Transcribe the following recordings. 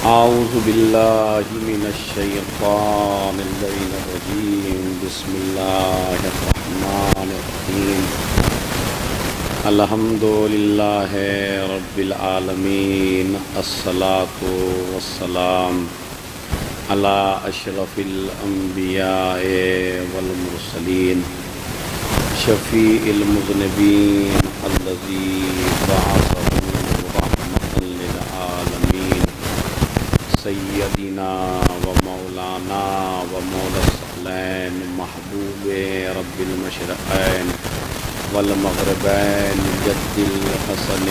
أعوذ بالله من الشيطان الرجيم بسم الله الرحمن الرحيم الحمد لله رب العالمين الصلاة والسلام على أشرف الأنبياء والمرسلين شفيع المذنبين الذي بعثه رحمة للعالمين سيدنا ومولانا ومولى الثقلين محبوب رب المشرقين والمغربين جد الحسن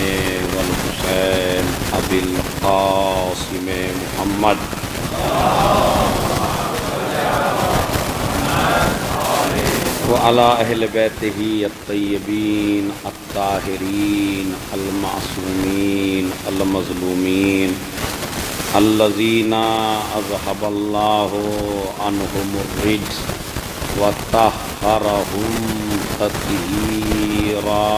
والحسين أبي القاسم محمد وعلى أهل بيته الطيبين الطاهرين المعصومين المظلومين الذين أذهب الله عنهم الرجس وطهرهم تطهيرا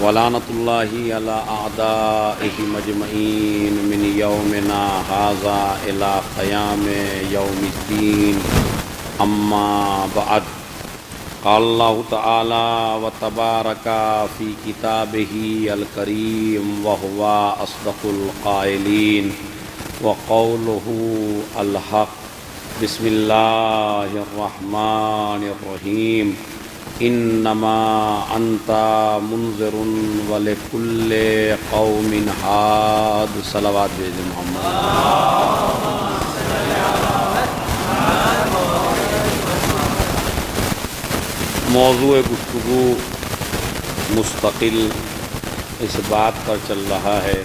ولعنة الله على أعدائهم أجمعين من يومنا هذا إلى قيام يوم الدين أما بعد قال الله تعالى وتبارك في كتابه الكريم وهو أصدق القائلين وقوله الحق بسم الله الرحمن الرحيم انما انت منذر ولكل قوم حاد صلوات بھیج محمد. موضوع گفتگو مستقل اس بات پر چل رہا ہے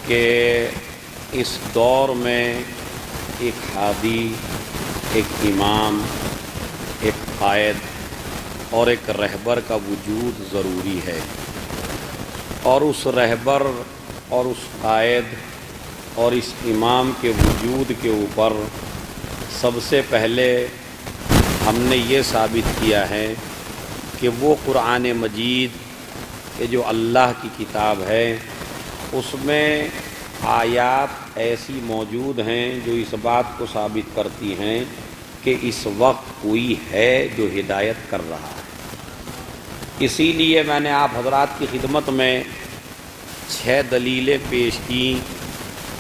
کہ اس دور میں ایک ہادی، ایک امام، ایک قائد اور ایک رہبر کا وجود ضروری ہے، اور اس رہبر اور اس قائد اور اس امام کے وجود کے اوپر سب سے پہلے ہم نے یہ ثابت کیا ہے کہ وہ قرآن مجید کہ جو اللہ کی کتاب ہے اس میں آیات ایسی موجود ہیں جو اس بات کو ثابت کرتی ہیں کہ اس وقت کوئی ہے جو ہدایت کر رہا ہے. اسی لیے میں نے آپ حضرات کی خدمت میں 6 دلیلیں پیش کی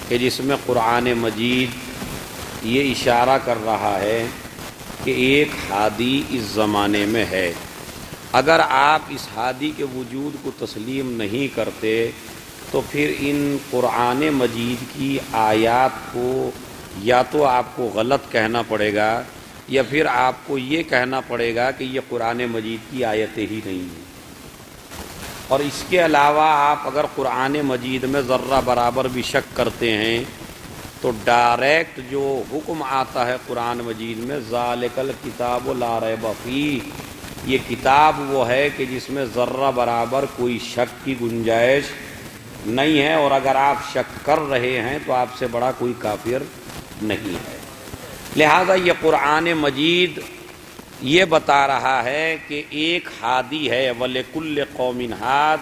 کہ جس میں قرآن مجید یہ اشارہ کر رہا ہے کہ ایک ہادی اس زمانے میں ہے. اگر آپ اس ہادی کے وجود کو تسلیم نہیں کرتے تو پھر ان قرآن مجید کی آیات کو یا تو آپ کو غلط کہنا پڑے گا یا پھر آپ کو یہ کہنا پڑے گا کہ یہ قرآن مجید کی آیتیں ہی نہیں ہیں. اور اس کے علاوہ آپ اگر قرآن مجید میں ذرہ برابر بھی شک کرتے ہیں تو ڈائریکٹ جو حکم آتا ہے قرآن مجید میں ذالک الکتاب لا ریب فیہ، یہ کتاب وہ ہے کہ جس میں ذرہ برابر کوئی شک کی گنجائش نہیں ہے، اور اگر آپ شک کر رہے ہیں تو آپ سے بڑا کوئی کافر نہیں ہے. لہذا یہ قرآن مجید یہ بتا رہا ہے کہ ایک ہادی ہے، وَلِكُلِّ قَوْمٍ ہاد،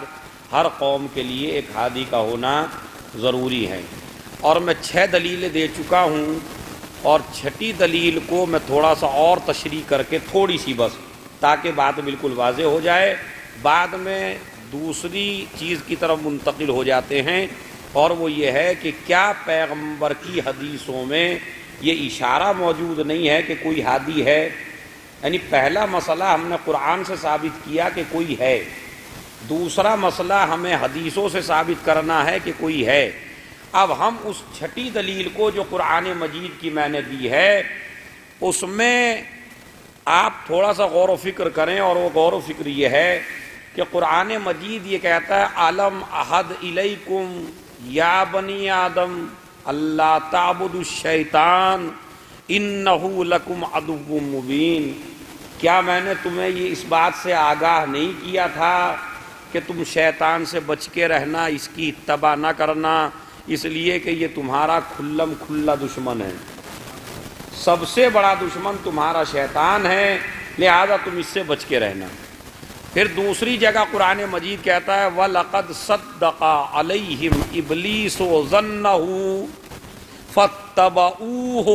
ہر قوم کے لیے ایک ہادی کا ہونا ضروری ہے. اور میں 6 دلیلیں دے چکا ہوں، اور 6ٹی دلیل کو میں تھوڑا سا اور تشریح کر کے تھوڑی سی بس تاکہ بات بالکل واضح ہو جائے، بعد میں دوسری چیز کی طرف منتقل ہو جاتے ہیں، اور وہ یہ ہے کہ کیا پیغمبر کی حدیثوں میں یہ اشارہ موجود نہیں ہے کہ کوئی ہادی ہے. یعنی پہلا مسئلہ ہم نے قرآن سے ثابت کیا کہ کوئی ہے، دوسرا مسئلہ ہمیں حدیثوں سے ثابت کرنا ہے کہ کوئی ہے. اب ہم اس 6ٹی دلیل کو جو قرآن مجید کی میں نے دی ہے اس میں آپ تھوڑا سا غور و فکر کریں، اور وہ غور و فکر یہ ہے کہ قرآن مجید یہ کہتا ہے الم احد الیکم یا بنی آدم اللہ تعبدوا الشیطان انہ لکم عدو مبین. کیا میں نے تمہیں یہ اس بات سے آگاہ نہیں کیا تھا کہ تم شیطان سے بچ کے رہنا، اس کی اتباع نہ کرنا، اس لیے کہ یہ تمہارا کھلم کھلا دشمن ہے. سب سے بڑا دشمن تمہارا شیطان ہے، لہذا تم اس سے بچ کے رہنا. پھر دوسری جگہ قرآن مجید کہتا ہے وَلَقَدْ صَدَّقَ عَلَيْهِمْ إِبْلِيسُ ظَنَّهُ فَاتَّبَعُوهُ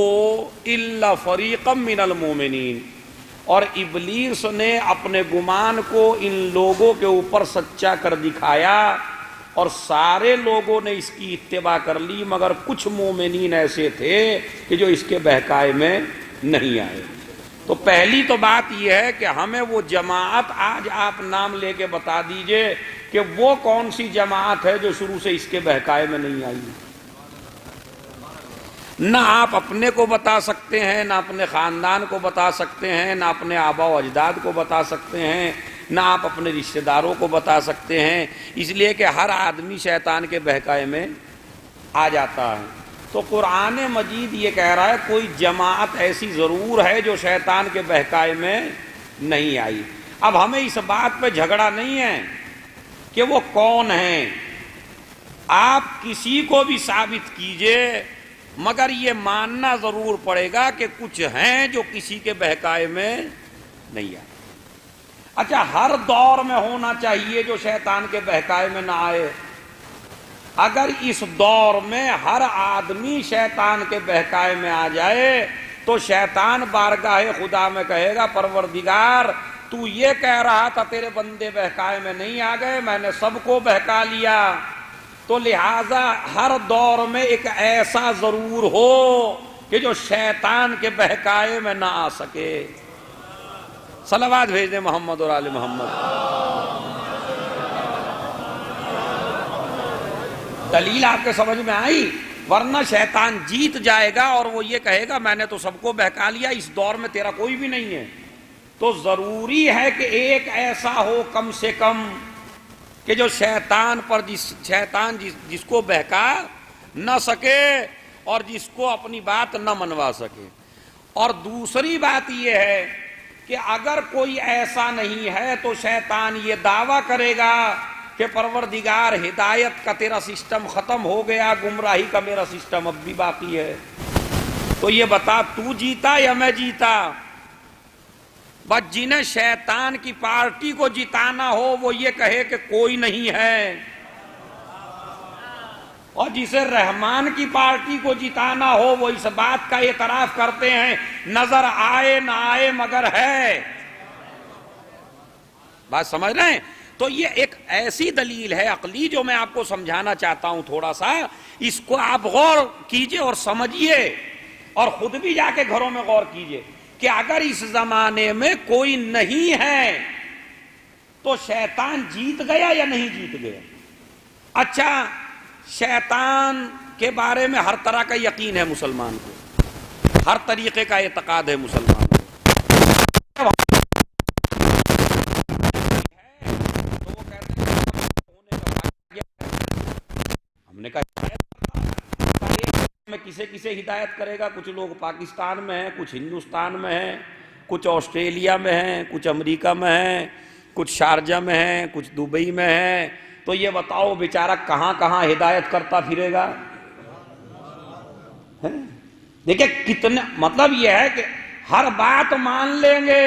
إِلَّا فَرِيقًا مِّنَ الْمُؤْمِنِينَ، اور ابلیس نے اپنے گمان کو ان لوگوں کے اوپر سچا کر دکھایا اور سارے لوگوں نے اس کی اتباع کر لی، مگر کچھ مومنین ایسے تھے کہ جو اس کے بہکائے میں نہیں آئے۔ تو پہلی تو بات یہ ہے کہ ہمیں وہ جماعت آج آپ نام لے کے بتا دیجئے کہ وہ کون سی جماعت ہے جو شروع سے اس کے بہکائے میں نہیں آئی۔ نہ آپ اپنے کو بتا سکتے ہیں، نہ اپنے خاندان کو بتا سکتے ہیں، نہ اپنے آبا و اجداد کو بتا سکتے ہیں، نہ آپ اپنے رشتہ داروں کو بتا سکتے ہیں، اس لیے کہ ہر آدمی شیطان کے بہکائے میں آ جاتا ہے۔ تو قرآن مجید یہ کہہ رہا ہے کوئی جماعت ایسی ضرور ہے جو شیطان کے بہکائے میں نہیں آئی۔ اب ہمیں اس بات پہ جھگڑا نہیں ہے کہ وہ کون ہیں، آپ کسی کو بھی ثابت کیجئے، مگر یہ ماننا ضرور پڑے گا کہ کچھ ہیں جو کسی کے بہکائے میں نہیں آئے۔ اچھا، ہر دور میں ہونا چاہیے جو شیطان کے بہکائے میں نہ آئے؟ اگر اس دور میں ہر آدمی شیطان کے بہکائے میں آ جائے تو شیطان بارگاہ خدا میں کہے گا پروردگار تو یہ کہہ رہا تھا تیرے بندے بہکائے میں نہیں آ گئے، میں نے سب کو بہکا لیا۔ تو لہٰذا ہر دور میں ایک ایسا ضرور ہو کہ جو شیطان کے بہکائے میں نہ آ سکے۔ صلوات بھیج دیں محمد اور آل محمد۔ دلیل آپ کے سمجھ میں آئی؟ ورنہ شیطان جیت جائے گا اور وہ یہ کہے گا میں نے تو سب کو بہکا لیا، اس دور میں تیرا کوئی بھی نہیں ہے۔ تو ضروری ہے کہ ایک ایسا ہو کم سے کم کہ جو شیطان جس کو بہکا نہ سکے اور جس کو اپنی بات نہ منوا سکے۔ اور دوسری بات یہ ہے کہ اگر کوئی ایسا نہیں ہے تو شیطان یہ دعویٰ کرے گا کہ پروردگار ہدایت کا تیرا سسٹم ختم ہو گیا، گمراہی کا میرا سسٹم اب بھی باقی ہے، تو یہ بتا تو جیتا یا میں جیتا؟ بس جنہیں شیطان کی پارٹی کو جتانا ہو وہ یہ کہے کہ کوئی نہیں ہے، اور جسے رحمان کی پارٹی کو جتانا ہو وہ اس بات کا اعتراف کرتے ہیں نظر آئے نہ آئے مگر ہے۔ بات سمجھ رہے ہیں؟ تو یہ ایک ایسی دلیل ہے عقلی جو میں آپ کو سمجھانا چاہتا ہوں، تھوڑا سا اس کو آپ غور کیجئے اور سمجھیے، اور خود بھی جا کے گھروں میں غور کیجئے کہ اگر اس زمانے میں کوئی نہیں ہے تو شیطان جیت گیا یا نہیں جیت گیا؟ اچھا، شیطان کے بارے میں ہر طرح کا یقین ہے مسلمان کو، ہر طریقے کا اعتقاد ہے مسلمان کو۔ ہم نے کہا میں کسے ہدایت کرے گا؟ کچھ لوگ پاکستان میں ہیں، کچھ ہندوستان میں ہیں، کچھ آسٹریلیا میں ہیں، کچھ امریکہ میں ہیں، کچھ شارجہ میں ہیں، کچھ دبئی میں ہیں۔ تو یہ بتاؤ بیچارہ کہاں کہاں ہدایت کرتا پھرے گا؟ دیکھیں کتنے، مطلب یہ ہے کہ ہر بات مان لیں گے،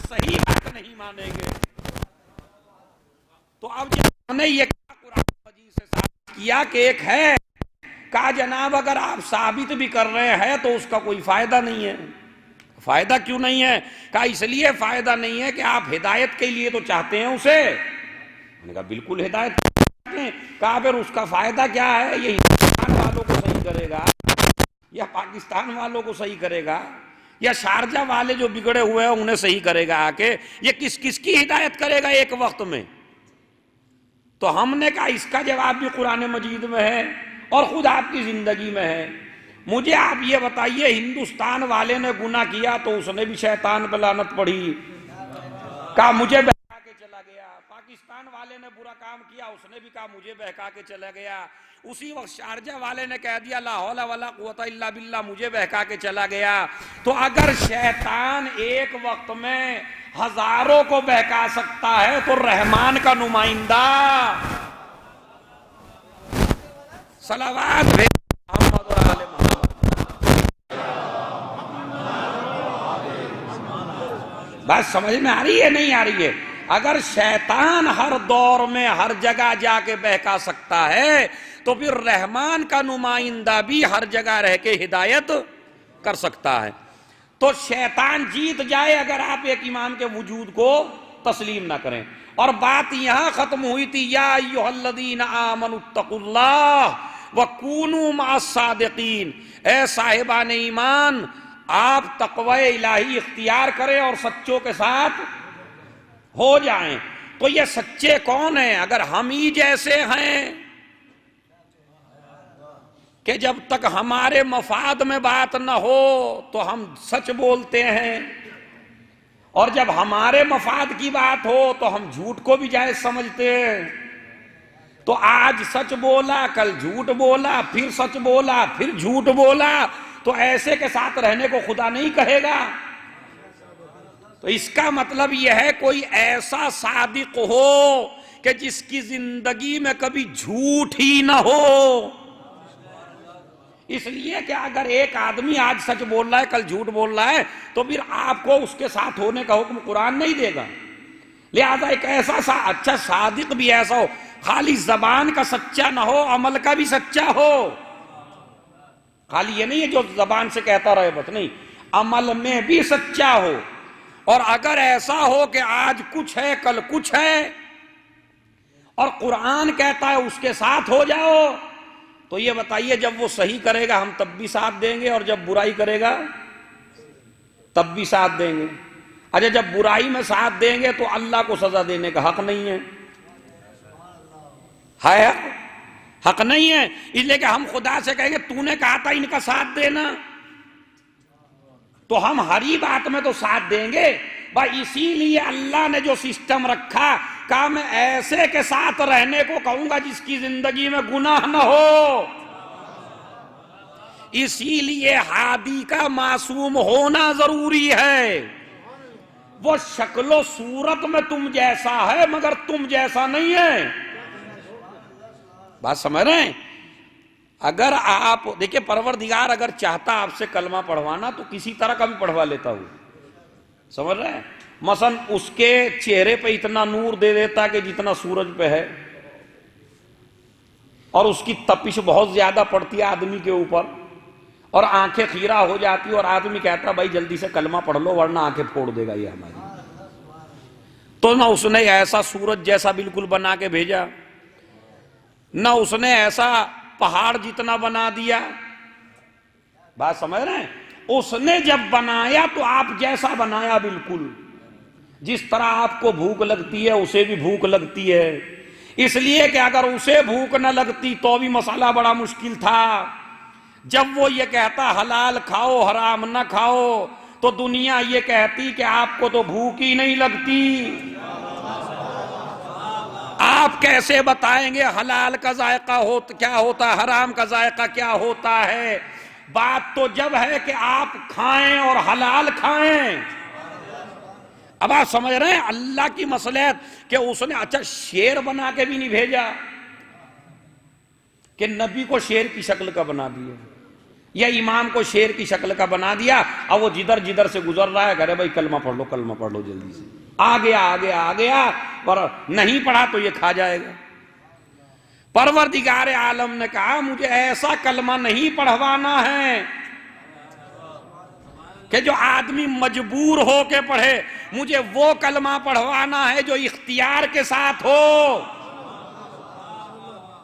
صحیح بات نہیں مانیں گے۔ تو اب ہم نے یہ قرآن مجید سے ثابت کیا کہ ایک ہے، کہا جناب اگر آپ ثابت بھی کر رہے ہیں تو اس کا کوئی فائدہ نہیں ہے۔ فائدہ کیوں نہیں ہے؟ کہا اس لیے فائدہ نہیں ہے کہ آپ ہدایت کے لیے تو چاہتے ہیں اسے۔ میں نے کہا بالکل ہدایت چاہتے ہیں۔ کہا پھر اس کا فائدہ کیا ہے؟ یہ ہندوستان والوں کو صحیح کرے گا یا پاکستان والوں کو صحیح کرے گا یا شارجہ والے جو بگڑے ہوئے ہیں انہیں صحیح کرے گا آ کے؟ یہ کس کی ہدایت کرے گا ایک وقت میں؟ تو ہم نے کہا اس کا جواب بھی قرآن مجید میں ہے اور خود آپ کی زندگی میں ہے۔ مجھے آپ یہ بتائیے ہندوستان والے نے گناہ کیا تو اس نے بھی شیطان پہ لعنت پڑھی، کہا مجھے بہکا کے چلا گیا۔ پاکستان والے نے برا کام کیا، اس نے بھی کہا مجھے بہکا کے چلا گیا۔ اسی وقت شارجہ والے نے کہہ دیا لا حول ولا قوت الا باللہ، مجھے بہکا کے چلا گیا۔ تو اگر شیطان ایک وقت میں ہزاروں کو بہکا سکتا ہے تو رحمان کا نمائندہ صلوات محمد اور آل محمد بات سمجھ میں آ رہی ہے نہیں آ رہی ہے؟ اگر شیطان ہر دور میں ہر جگہ جا کے بہکا سکتا ہے تو پھر رحمان کا نمائندہ بھی ہر جگہ رہ کے ہدایت کر سکتا ہے۔ تو شیطان جیت جائے اگر آپ ایک امام کے وجود کو تسلیم نہ کریں۔ اور بات یہاں ختم ہوئی تھی، یا ایھا الذین آمنوا اتقوا اللہ وکونوا مع الصادقین، اے صاحبان ایمان آپ تقوی الہی اختیار کریں اور سچوں کے ساتھ ہو جائیں۔ تو یہ سچے کون ہیں؟ اگر ہم ہی جیسے ہیں کہ جب تک ہمارے مفاد میں بات نہ ہو تو ہم سچ بولتے ہیں، اور جب ہمارے مفاد کی بات ہو تو ہم جھوٹ کو بھی جائز سمجھتے ہیں۔ تو آج سچ بولا، کل جھوٹ بولا، پھر سچ بولا، پھر جھوٹ بولا، تو ایسے کے ساتھ رہنے کو خدا نہیں کہے گا۔ تو اس کا مطلب یہ ہے کوئی ایسا صادق ہو کہ جس کی زندگی میں کبھی جھوٹ ہی نہ ہو۔ اس لیے کہ اگر ایک آدمی آج سچ بول رہا ہے کل جھوٹ بول رہا ہے تو پھر آپ کو اس کے ساتھ ہونے کا حکم قرآن نہیں دے گا۔ لہذا ایک ایسا اچھا صادق بھی ایسا ہو، خالی زبان کا سچا نہ ہو، عمل کا بھی سچا ہو۔ خالی یہ نہیں ہے جو زبان سے کہتا رہے بس، نہیں، عمل میں بھی سچا ہو۔ اور اگر ایسا ہو کہ آج کچھ ہے کل کچھ ہے اور قرآن کہتا ہے اس کے ساتھ ہو جاؤ، تو یہ بتائیے جب وہ صحیح کرے گا ہم تب بھی ساتھ دیں گے، اور جب برائی کرے گا تب بھی ساتھ دیں گے۔ اچھا جب برائی میں ساتھ دیں گے تو اللہ کو سزا دینے کا حق نہیں ہے، حق نہیں ہے، اس لیے کہ ہم خدا سے کہیں گے تو نے کہا تھا ان کا ساتھ دینا، تو ہم ہر ہی بات میں تو ساتھ دیں گے۔ بھائی اسی لیے اللہ نے جو سسٹم رکھا، کہا میں ایسے کے ساتھ رہنے کو کہوں گا جس کی زندگی میں گناہ نہ ہو۔ اسی لیے ہادی کا معصوم ہونا ضروری ہے۔ وہ شکل و صورت میں تم جیسا ہے مگر تم جیسا نہیں ہے۔ بات سمجھ رہے ہیں؟ اگر آپ دیکھیں پروردگار اگر چاہتا آپ سے کلمہ پڑھوانا تو کسی طرح کا بھی پڑھوا لیتا ہوں، سمجھ رہے ہیں؟ مثلا اس کے چہرے پہ اتنا نور دے دیتا کہ جتنا سورج پہ ہے، اور اس کی تپش بہت زیادہ پڑتی ہے آدمی کے اوپر، اور آنکھیں خیرہ ہو جاتی اور آدمی کہتا بھائی جلدی سے کلمہ پڑھ لو ورنہ آنکھیں پھوڑ دے گا یہ ہماری۔ تو نہ اس نے ایسا سورج جیسا بالکل بنا کے بھیجا، نہ اس نے ایسا پہاڑ جتنا بنا دیا۔ بات سمجھ رہے ہیں؟ اس نے جب بنایا تو آپ جیسا بنایا بالکل، جس طرح آپ کو بھوک لگتی ہے اسے بھی بھوک لگتی ہے، اس لیے کہ اگر اسے بھوک نہ لگتی تو بھی مسئلہ بڑا مشکل تھا۔ جب وہ یہ کہتا حلال کھاؤ حرام نہ کھاؤ تو دنیا یہ کہتی کہ آپ کو تو بھوک ہی نہیں لگتی، آپ کیسے بتائیں گے حلال کا ذائقہ کیا ہوتا ہے، حرام کا ذائقہ کیا ہوتا ہے؟ بات تو جب ہے کہ آپ کھائیں اور حلال کھائیں۔ اب آپ سمجھ رہے ہیں اللہ کی مصلحت کہ اس نے اچھا شیر بنا کے بھی نہیں بھیجا کہ نبی کو شیر کی شکل کا بنا دیا یا امام کو شیر کی شکل کا بنا دیا، اب وہ جدھر جدھر سے گزر رہا ہے کہہ رہے بھائی کلمہ پڑھ لو جلدی سے، آ گیا پر نہیں پڑھا تو یہ کھا جائے گا۔ پروردگار عالم نے کہا مجھے ایسا کلمہ نہیں پڑھوانا ہے کہ جو آدمی مجبور ہو کے پڑھے، مجھے وہ کلمہ پڑھوانا ہے جو اختیار کے ساتھ ہو۔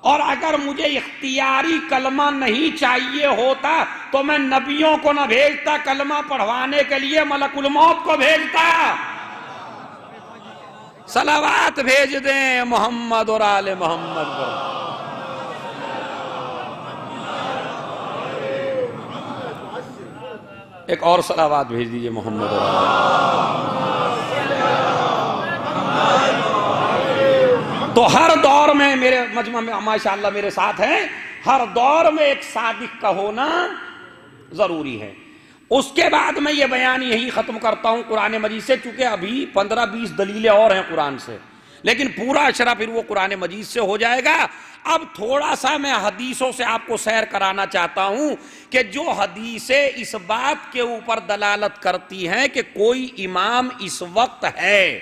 اور اگر مجھے اختیاری کلمہ نہیں چاہیے ہوتا تو میں نبیوں کو نہ بھیجتا کلمہ پڑھوانے کے لیے، ملک الموت کو بھیجتا۔ صلوات بھیج دیں محمد اور آل محمد پر۔ ایک اور صلوات بھیج دیجئے محمد اور آل۔ تو ہر دور میں میرے مجمع میں ماشاءاللہ میرے ساتھ ہیں، ہر دور میں ایک صادق کا ہونا ضروری ہے۔ اس کے بعد میں یہ بیان یہی ختم کرتا ہوں قرآن مجید سے، چونکہ ابھی 15-20 دلیلیں اور ہیں قرآن سے، لیکن پورا اشرا پھر وہ قرآن مجید سے ہو جائے گا۔ اب تھوڑا سا میں حدیثوں سے آپ کو سیر کرانا چاہتا ہوں کہ جو حدیثیں اس بات کے اوپر دلالت کرتی ہیں کہ کوئی امام اس وقت ہے،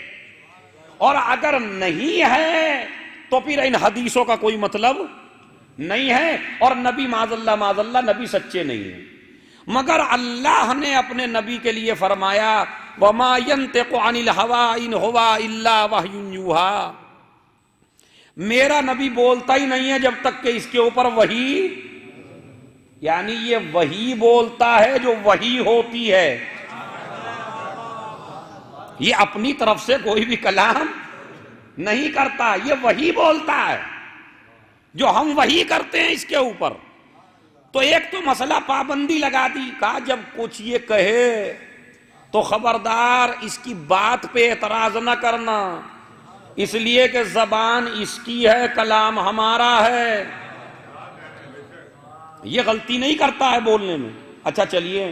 اور اگر نہیں ہے تو پھر ان حدیثوں کا کوئی مطلب نہیں ہے، اور نبی معاذ اللہ نبی سچے نہیں ہیں۔ مگر اللہ نے اپنے نبی کے لیے فرمایا وَمَا يَنْطِقُ عَنِ الْهَوَىٰ إِنْ هُوَ إِلَّا وَحْيٌ يُوحَىٰ، میرا نبی بولتا ہی نہیں ہے جب تک کہ اس کے اوپر وحی، یعنی یہ وحی بولتا ہے جو وحی ہوتی ہے، یہ اپنی طرف سے کوئی بھی کلام نہیں کرتا، یہ وحی بولتا ہے جو ہم وحی کرتے ہیں اس کے اوپر۔ تو ایک تو مسئلہ پابندی لگا دی، کہا جب کچھ یہ کہے تو خبردار اس کی بات پہ اعتراض نہ کرنا، اس لیے کہ زبان اس کی ہے، کلام ہمارا ہے، یہ غلطی نہیں کرتا ہے بولنے میں۔ اچھا چلیے،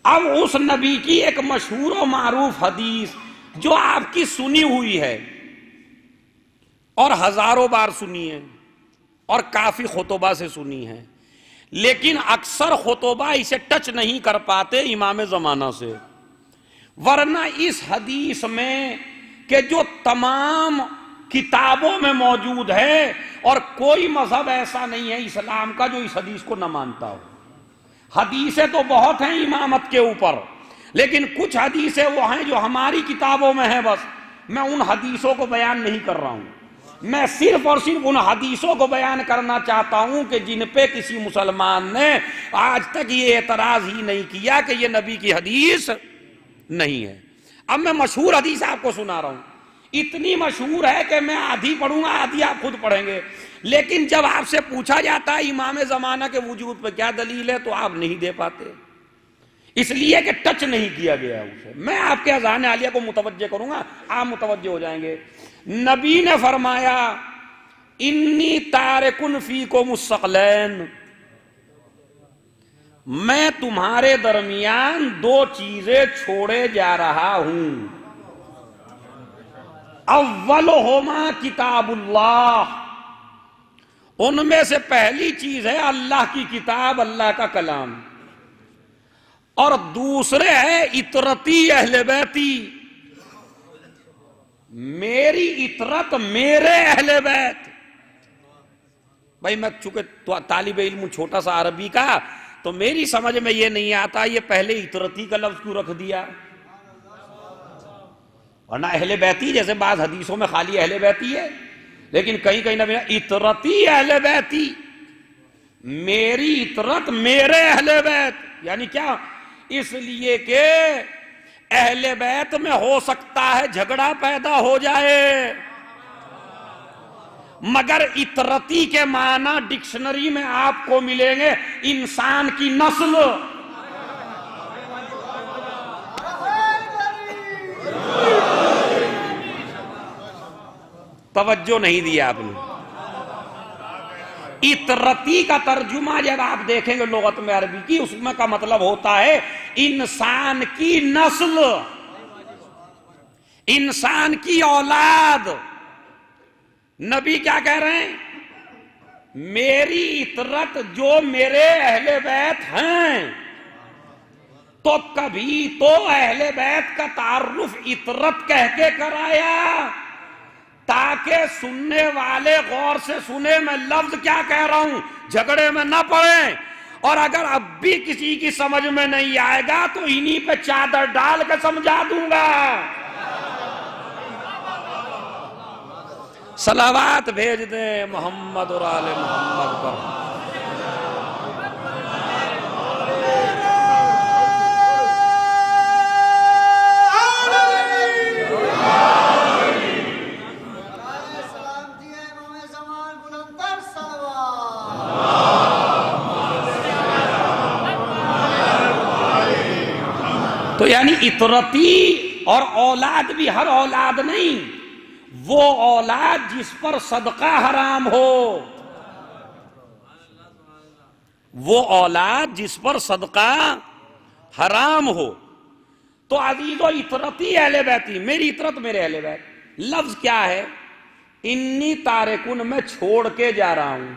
اب اس نبی کی ایک مشہور و معروف حدیث جو آپ کی سنی ہوئی ہے اور ہزاروں بار سنی ہے اور کافی خطبہ سے سنی ہے، لیکن اکثر خطبہ اسے ٹچ نہیں کر پاتے امام زمانہ سے، ورنہ اس حدیث میں کہ جو تمام کتابوں میں موجود ہے، اور کوئی مذہب ایسا نہیں ہے اسلام کا جو اس حدیث کو نہ مانتا ہو۔ حدیثیں تو بہت ہیں امامت کے اوپر، لیکن کچھ حدیثیں وہ ہیں جو ہماری کتابوں میں ہیں، بس میں ان حدیثوں کو بیان نہیں کر رہا ہوں، میں صرف اور صرف ان حدیثوں کو بیان کرنا چاہتا ہوں کہ جن پہ کسی مسلمان نے آج تک یہ اعتراض ہی نہیں کیا کہ یہ نبی کی حدیث نہیں ہے۔ اب میں مشہور حدیث آپ کو سنا رہا ہوں، اتنی مشہور ہے کہ میں آدھی پڑھوں گا، آدھی آپ خود پڑھیں گے، لیکن جب آپ سے پوچھا جاتا ہے امام زمانہ کے وجود پہ کیا دلیل ہے تو آپ نہیں دے پاتے، اس لیے کہ ٹچ نہیں کیا گیا ہے اسے۔ میں آپ کے اذہان عالیہ کو متوجہ کروں گا، آپ متوجہ ہو جائیں گے۔ نبی نے فرمایا انی تارکن فیکم الثقلین، میں تمہارے درمیان دو چیزیں چھوڑے جا رہا ہوں، اولہما کتاب اللہ، ان میں سے پہلی چیز ہے اللہ کی کتاب، اللہ کا کلام، اور دوسرے ہے اطرتی اہل بیتی، میری اطرت میرے اہل بیت۔ بھائی میں چونکہ طالب علم چھوٹا سا عربی کا، تو میری سمجھ میں یہ نہیں آتا یہ پہلے اطرتی کا لفظ کیوں رکھ دیا، ورنہ اہل بیتی جیسے بعض حدیثوں میں خالی اہل بیتی ہے، لیکن کہیں نبی اطرتی اہل بیتی، میری اطرت میرے اہل بیت، یعنی کیا؟ اس لیے کہ اہل بیت میں ہو سکتا ہے جھگڑا پیدا ہو جائے، مگر اطرتی کے معنی ڈکشنری میں آپ کو ملیں گے انسان کی نسل۔ توجہ نہیں دیا آپ نے۔ اطرتی کا ترجمہ جب آپ دیکھیں گے لغت میں عربی کی، اس میں کا مطلب ہوتا ہے انسان کی نسل، انسان کی اولاد۔ نبی کیا کہہ رہے ہیں؟ میری اطرت جو میرے اہل بیت ہیں، تو کبھی تو اہل بیت کا تعارف اطرت کہہ کے کرایا تاکہ سننے والے غور سے سنے میں لفظ کیا کہہ رہا ہوں، جھگڑے میں نہ پڑیں، اور اگر اب بھی کسی کی سمجھ میں نہیں آئے گا تو انہی پہ چادر ڈال کے سمجھا دوں گا۔ صلوات بھیج دیں محمد اور آل محمد پر۔ تو یعنی اطرتی اور اولاد بھی ہر اولاد نہیں، وہ اولاد جس پر صدقہ حرام ہو، وہ اولاد جس پر صدقہ حرام ہو۔ تو عزیزو اطرتی اہل بیتی، میری اطرت میرے اہل بیت۔ لفظ کیا ہے؟ انی تارکن، میں چھوڑ کے جا رہا ہوں.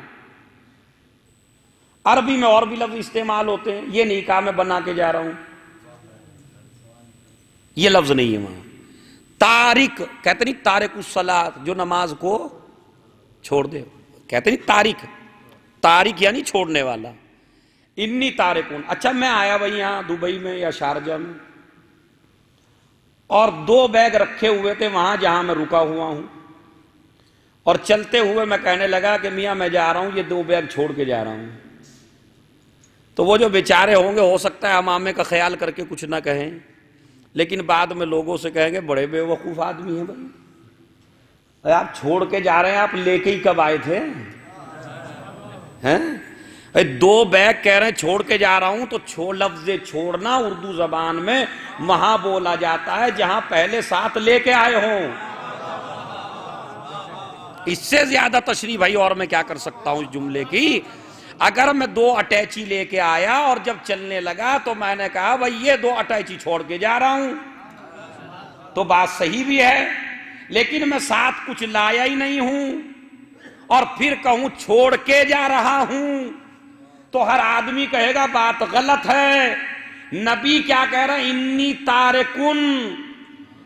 عربی میں اور بھی لفظ استعمال ہوتے ہیں، یہ نہیں کہا میں بنا کے جا رہا ہوں، یہ لفظ نہیں ہے وہاں. تارک کہتے نہیں تارک الصلاۃ، جو نماز کو چھوڑ دے، کہتے نہیں تارک، تارک یعنی چھوڑنے والا. انی تارکن. اچھا میں آیا بھائی یہاں دبئی میں یا شارجہ میں، اور 2 بیگ رکھے ہوئے تھے وہاں جہاں میں رکا ہوا ہوں، اور چلتے ہوئے میں کہنے لگا کہ میاں میں جا رہا ہوں، یہ 2 بیگ چھوڑ کے جا رہا ہوں. تو وہ جو بیچارے ہوں گے ہو سکتا ہے امامے کا خیال کر کے کچھ نہ کہیں، لیکن بعد میں لوگوں سے کہیں گے بڑے بے وقوف آدمی ہیں بھائی، آپ چھوڑ کے جا رہے ہیں، آپ لے کے ہی کب آئے تھے ہیں؟ 2 بیگ کہہ رہے ہیں چھوڑ کے جا رہا ہوں. تو لفظ چھوڑنا اردو زبان میں وہاں بولا جاتا ہے جہاں پہلے ساتھ لے کے آئے ہوں. اس سے زیادہ تشریح بھائی اور میں کیا کر سکتا ہوں اس جملے کی؟ اگر میں 2 اٹیچی لے کے آیا اور جب چلنے لگا تو میں نے کہا بھائی یہ 2 اٹیچی چھوڑ کے جا رہا ہوں، تو بات صحیح بھی ہے. لیکن میں ساتھ کچھ لایا ہی نہیں ہوں اور پھر کہوں چھوڑ کے جا رہا ہوں، تو ہر آدمی کہے گا بات غلط ہے. نبی کیا کہہ رہے ہیں؟ انی تارکن،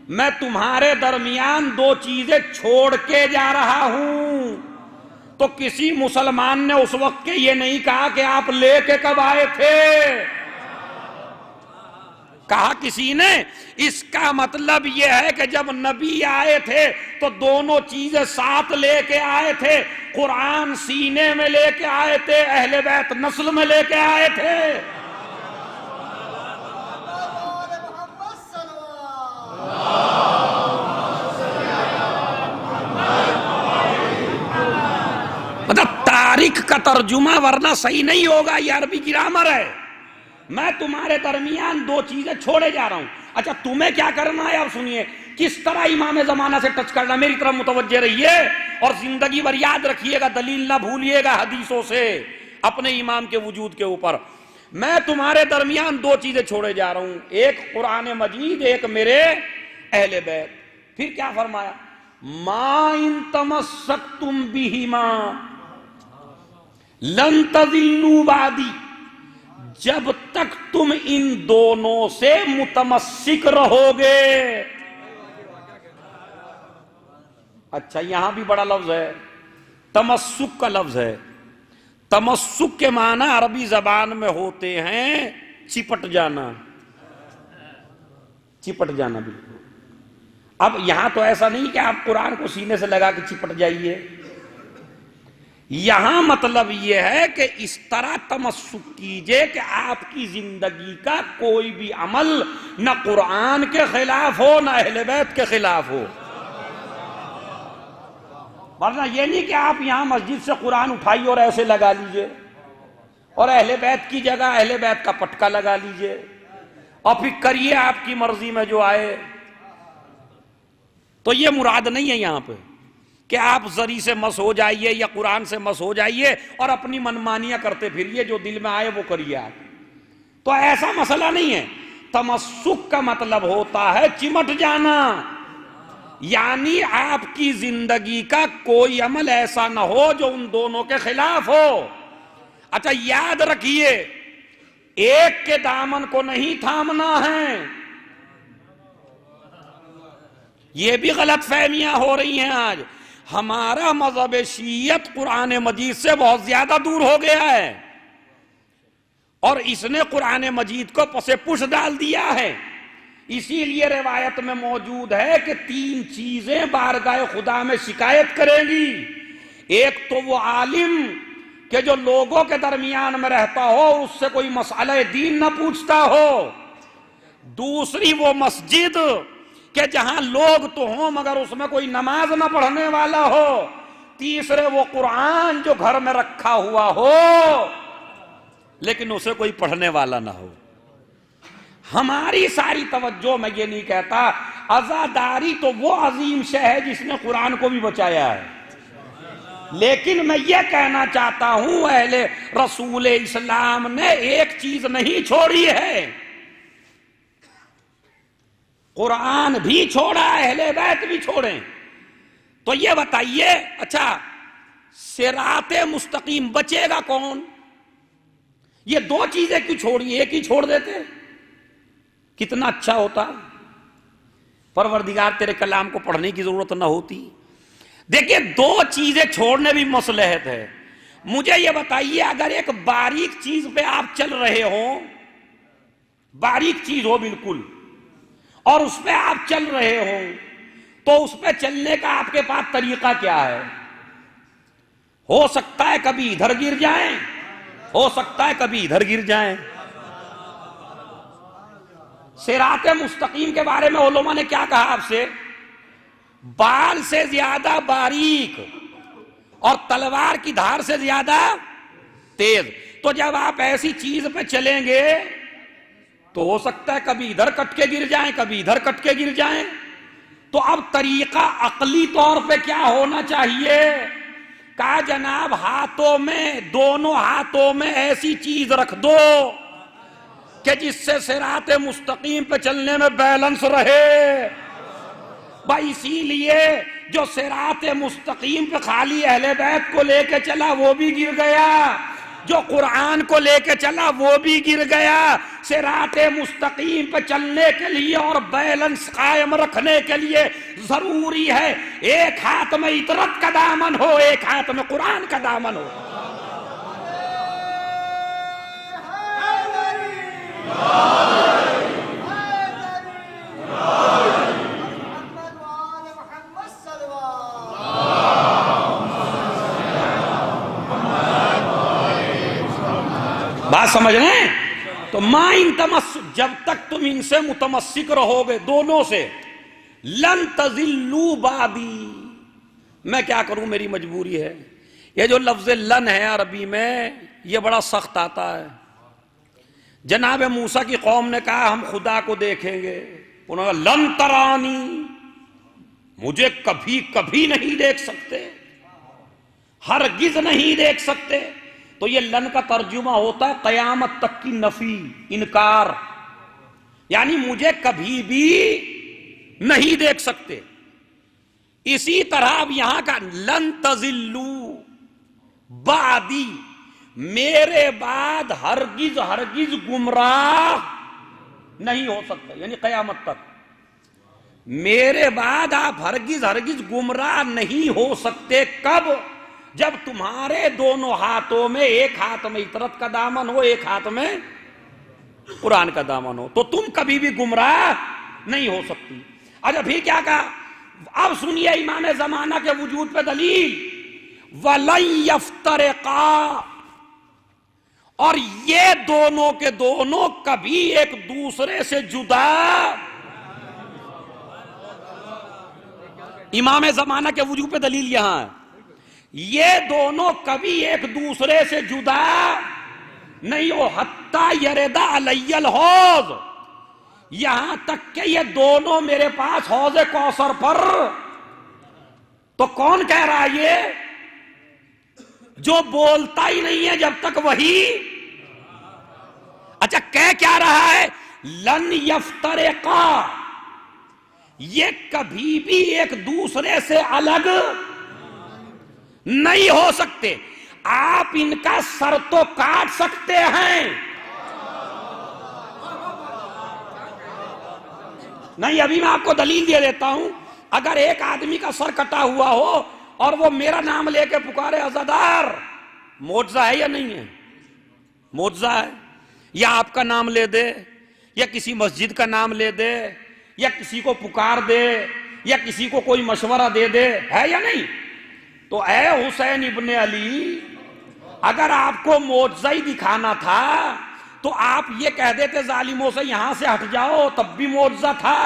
میں تمہارے درمیان 2 چیزیں چھوڑ کے جا رہا ہوں. تو کسی مسلمان نے اس وقت کے یہ نہیں کہا کہ آپ لے کے کب آئے تھے، کہا کسی نے اس کا مطلب یہ ہے کہ جب نبی آئے تھے تو دونوں چیزیں ساتھ لے کے آئے تھے. قرآن سینے میں لے کے آئے تھے، اہل بیت نسل میں لے کے آئے تھے. مطلب تاریخ کا ترجمہ ورنہ صحیح نہیں ہوگا، یہ عربی گرامر ہے. میں تمہارے درمیان 2 چیزیں چھوڑے جا رہا ہوں. اچھا تمہیں کیا کرنا ہے؟ اب سنیے کس طرح امام زمانہ سے ٹچ کرنا. میری طرف متوجہ رہیے اور زندگی بھر یاد رکھیے گا، دلیل نہ بھولیے گا حدیثوں سے اپنے امام کے وجود کے اوپر. میں تمہارے درمیان 2 چیزیں چھوڑے جا رہا ہوں، ایک قرآن مجید، ایک میرے اہل بیت. پھر کیا فرمایا؟ ما ان تمسکتم بہما لن تضلوا بعدی، جب تک تم ان دونوں سے متمسک رہو گے. اچھا یہاں بھی بڑا لفظ ہے، تمسک کا لفظ ہے. تمسک کے معنی عربی زبان میں ہوتے ہیں چپٹ جانا، چپٹ جانا. بالکل. اب یہاں تو ایسا نہیں کہ آپ قرآن کو سینے سے لگا کے چپٹ جائیے، یہاں مطلب یہ ہے کہ اس طرح تمسک کیجئے کہ آپ کی زندگی کا کوئی بھی عمل نہ قرآن کے خلاف ہو نہ اہل بیت کے خلاف ہو. ورنہ یہ نہیں کہ آپ یہاں مسجد سے قرآن اٹھائیے اور ایسے لگا لیجئے اور اہل بیت کی جگہ اہل بیت کا پٹکا لگا لیجئے اور پھر کریے آپ کی مرضی میں جو آئے. تو یہ مراد نہیں ہے یہاں پہ کہ آپ زری سے مس ہو جائیے یا قرآن سے مس ہو جائیے اور اپنی منمانیاں کرتے پھریے، جو دل میں آئے وہ کریے آپ. تو ایسا مسئلہ نہیں ہے. تمسک کا مطلب ہوتا ہے چمٹ جانا، یعنی آپ کی زندگی کا کوئی عمل ایسا نہ ہو جو ان دونوں کے خلاف ہو. اچھا یاد رکھیے ایک کے دامن کو نہیں تھامنا ہے. یہ بھی غلط فہمیاں ہو رہی ہیں آج. ہمارا مذہب شیعت قرآن مجید سے بہت زیادہ دور ہو گیا ہے اور اس نے قرآن مجید کو پس پش ڈال دیا ہے. اسی لیے روایت میں موجود ہے کہ 3 چیزیں بارگاہ خدا میں شکایت کریں گی. ایک تو وہ عالم کہ جو لوگوں کے درمیان میں رہتا ہو، اس سے کوئی مسئلہ دین نہ پوچھتا ہو. دوسری وہ مسجد کہ جہاں لوگ تو ہوں مگر اس میں کوئی نماز نہ پڑھنے والا ہو. تیسرے وہ قرآن جو گھر میں رکھا ہوا ہو لیکن اسے کوئی پڑھنے والا نہ ہو. ہماری ساری توجہ، میں یہ نہیں کہتا، عزاداری تو وہ عظیم شے ہے جس نے قرآن کو بھی بچایا ہے، لیکن میں یہ کہنا چاہتا ہوں اہل رسول اسلام نے ایک چیز نہیں چھوڑی ہے، قرآن بھی چھوڑا، اہل بیت بھی چھوڑیں. تو یہ بتائیے، اچھا صراط مستقیم بچے گا کون؟ یہ دو چیزیں کیوں چھوڑی، ایک ہی چھوڑ دیتے کتنا اچھا ہوتا، پروردگار تیرے کلام کو پڑھنے کی ضرورت نہ ہوتی۔ دیکھیے دو چیزیں چھوڑنے بھی مصلحت ہے۔ مجھے یہ بتائیے، اگر ایک باریک چیز پہ آپ چل رہے ہوں، باریک چیز ہو بالکل، اور اس پہ آپ چل رہے ہوں، تو اس پہ چلنے کا آپ کے پاس طریقہ کیا ہے؟ ہو سکتا ہے کبھی ادھر گر جائیں، ہو سکتا ہے کبھی ادھر گر جائیں۔ صراط مستقیم کے بارے میں علماء نے کیا کہا آپ سے؟ بال سے زیادہ باریک اور تلوار کی دھار سے زیادہ تیز۔ تو جب آپ ایسی چیز پہ چلیں گے تو ہو سکتا ہے کبھی ادھر کٹ کے گر جائیں، کبھی ادھر کٹ کے گر جائیں۔ تو اب طریقہ عقلی طور پہ کیا ہونا چاہیے؟ کہا جناب ہاتھوں میں، دونوں ہاتھوں میں ایسی چیز رکھ دو کہ جس سے صراط مستقیم پہ چلنے میں بیلنس رہے۔ بھائی اسی لیے جو صراط مستقیم پہ خالی اہل بیت کو لے کے چلا وہ بھی گر گیا، جو قرآن کو لے کے چلا وہ بھی گر گیا۔ صراط مستقیم پہ چلنے کے لیے اور بیلنس قائم رکھنے کے لیے ضروری ہے ایک ہاتھ میں اطرت کا دامن ہو، ایک ہاتھ میں قرآن کا دامن ہو۔ بات سمجھ رہے ہیں؟ تو ما ان تمسک، جب تک تم ان سے متمسک رہو گے دونوں سے، لن تضلوا بعدی، میں کیا کروں، میری مجبوری ہے۔ یہ جو لفظ لن ہے عربی میں یہ بڑا سخت آتا ہے۔ جناب موسیٰ کی قوم نے کہا ہم خدا کو دیکھیں گے، انہوں نے لن ترانی، مجھے کبھی کبھی نہیں دیکھ سکتے، ہرگز نہیں دیکھ سکتے۔ تو یہ لن کا ترجمہ ہوتا ہے قیامت تک کی نفی، انکار، یعنی مجھے کبھی بھی نہیں دیکھ سکتے۔ اسی طرح اب یہاں کا لن تضلوا بعدی، میرے بعد ہرگز ہرگز گمراہ نہیں ہو سکتے، یعنی قیامت تک میرے بعد آپ ہرگز ہرگز گمراہ نہیں ہو سکتے۔ کب؟ جب تمہارے دونوں ہاتھوں میں، ایک ہاتھ میں اطرت کا دامن ہو، ایک ہاتھ میں قرآن کا دامن ہو، تو تم کبھی بھی گمراہ نہیں ہو سکتی۔ اچھا پھر کیا کہا؟ اب سنیے امام زمانہ کے وجود پہ دلیل، وَلَن يَفْتَرِقَا، اور یہ دونوں کے دونوں کبھی ایک دوسرے سے جدا، امام زمانہ کے وجود پہ دلیل یہاں ہے، یہ دونوں کبھی ایک دوسرے سے جدا نہیں ہو، حتیٰ یرد علی الحوض، یہاں تک کہ یہ دونوں میرے پاس حوض کوثر پر۔ تو کون کہہ رہا ہے یہ؟ جو بولتا ہی نہیں ہے جب تک وہی، اچھا کہہ کیا رہا ہے؟ لن یفترقا، یہ کبھی بھی ایک دوسرے سے الگ نہیں ہو سکتے۔ آپ ان کا سر تو کاٹ سکتے ہیں، نہیں ابھی میں آپ کو دلیل دے دیتا ہوں۔ اگر ایک آدمی کا سر کٹا ہوا ہو اور وہ میرا نام لے کے پکارے عزادار، معجزہ ہے یا نہیں ہے؟ معجزہ ہے۔ یا آپ کا نام لے دے، یا کسی مسجد کا نام لے دے، یا کسی کو پکار دے، یا کسی کو کوئی مشورہ دے دے، ہے یا نہیں؟ تو اے حسین ابن علی، اگر آپ کو معجزہ ہی دکھانا تھا تو آپ یہ کہہ دیتے ظالموں سے یہاں سے ہٹ جاؤ، تب بھی معجزہ تھا،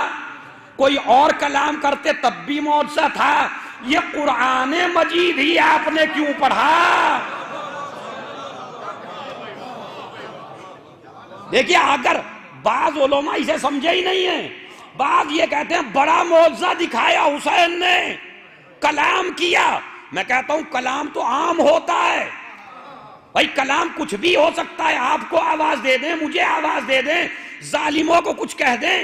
کوئی اور کلام کرتے تب بھی معجزہ تھا۔ یہ قرآن مجید ہی آپ نے کیوں پڑھا؟ دیکھیے اگر بعض علماء اسے سمجھے ہی نہیں ہیں، بعض یہ کہتے ہیں بڑا معجزہ دکھایا حسین نے، کلام کیا۔ میں کہتا ہوں کلام تو عام ہوتا ہے بھائی، کلام کچھ بھی ہو سکتا ہے، آپ کو آواز دے دیں، مجھے آواز دے دیں، ظالموں کو کچھ کہہ دیں،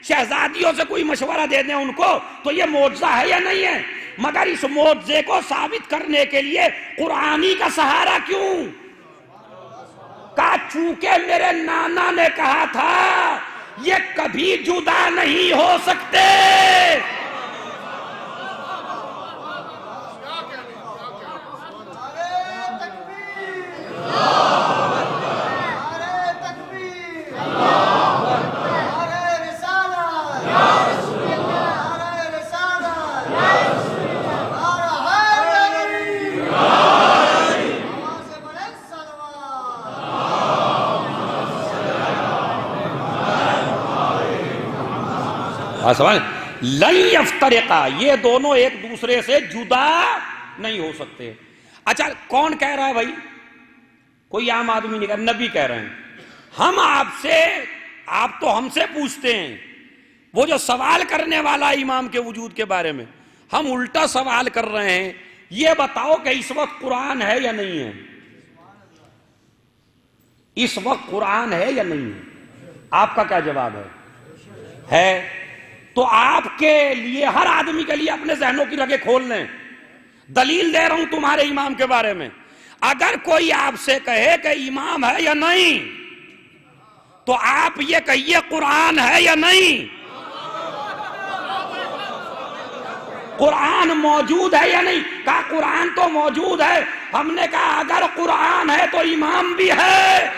شہزادیوں سے کوئی مشورہ دے دیں ان کو، تو یہ معجزہ ہے یا نہیں ہے؟ مگر اس معجزے کو ثابت کرنے کے لیے قرآنی کا سہارا کیوں؟ کہا چونکہ میرے نانا نے کہا تھا یہ کبھی جدا نہیں ہو سکتے۔ لن یفترقا، یہ دونوں ایک دوسرے سے جدا نہیں ہو سکتے۔ اچھا کون کہہ رہا ہے بھائی؟ کوئی عام آدمی نہیں کہہ رہا، نبی کہہ رہے ہیں۔ ہم آپ تو ہم سے پوچھتے ہیں، وہ جو سوال کرنے والا امام کے وجود کے بارے میں، ہم الٹا سوال کر رہے ہیں، یہ بتاؤ کہ اس وقت قرآن ہے یا نہیں ہے؟ اس وقت قرآن ہے یا نہیں ہے؟ آپ کا کیا جواب ہے؟ تو آپ کے لیے، ہر آدمی کے لیے اپنے ذہنوں کی رگیں کھول لیں۔ دلیل دے رہا ہوں تمہارے امام کے بارے میں۔ اگر کوئی آپ سے کہے کہ امام ہے یا نہیں، تو آپ یہ کہیے قرآن ہے یا نہیں؟ قرآن موجود ہے یا نہیں؟ کہا قرآن تو موجود ہے۔ ہم نے کہا اگر قرآن ہے تو امام بھی ہے۔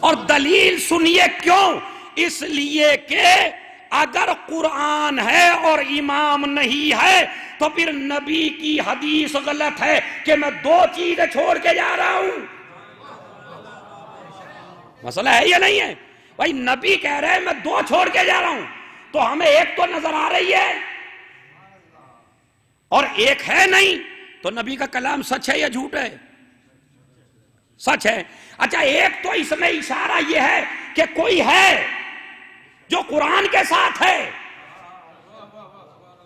اور دلیل سنیے کیوں؟ اس لیے کہ اگر قرآن ہے اور امام نہیں ہے تو پھر نبی کی حدیث غلط ہے کہ میں دو چیزیں چھوڑ کے جا رہا ہوں۔ مسئلہ ہے یا نہیں ہے؟ بھائی نبی کہہ رہے ہیں میں دو چھوڑ کے جا رہا ہوں، تو ہمیں ایک تو نظر آ رہی ہے اور ایک ہے نہیں، تو نبی کا کلام سچ ہے یا جھوٹ ہے؟ سچ ہے۔ اچھا ایک تو اس میں اشارہ یہ ہے کہ کوئی ہے جو قرآن کے ساتھ ہے۔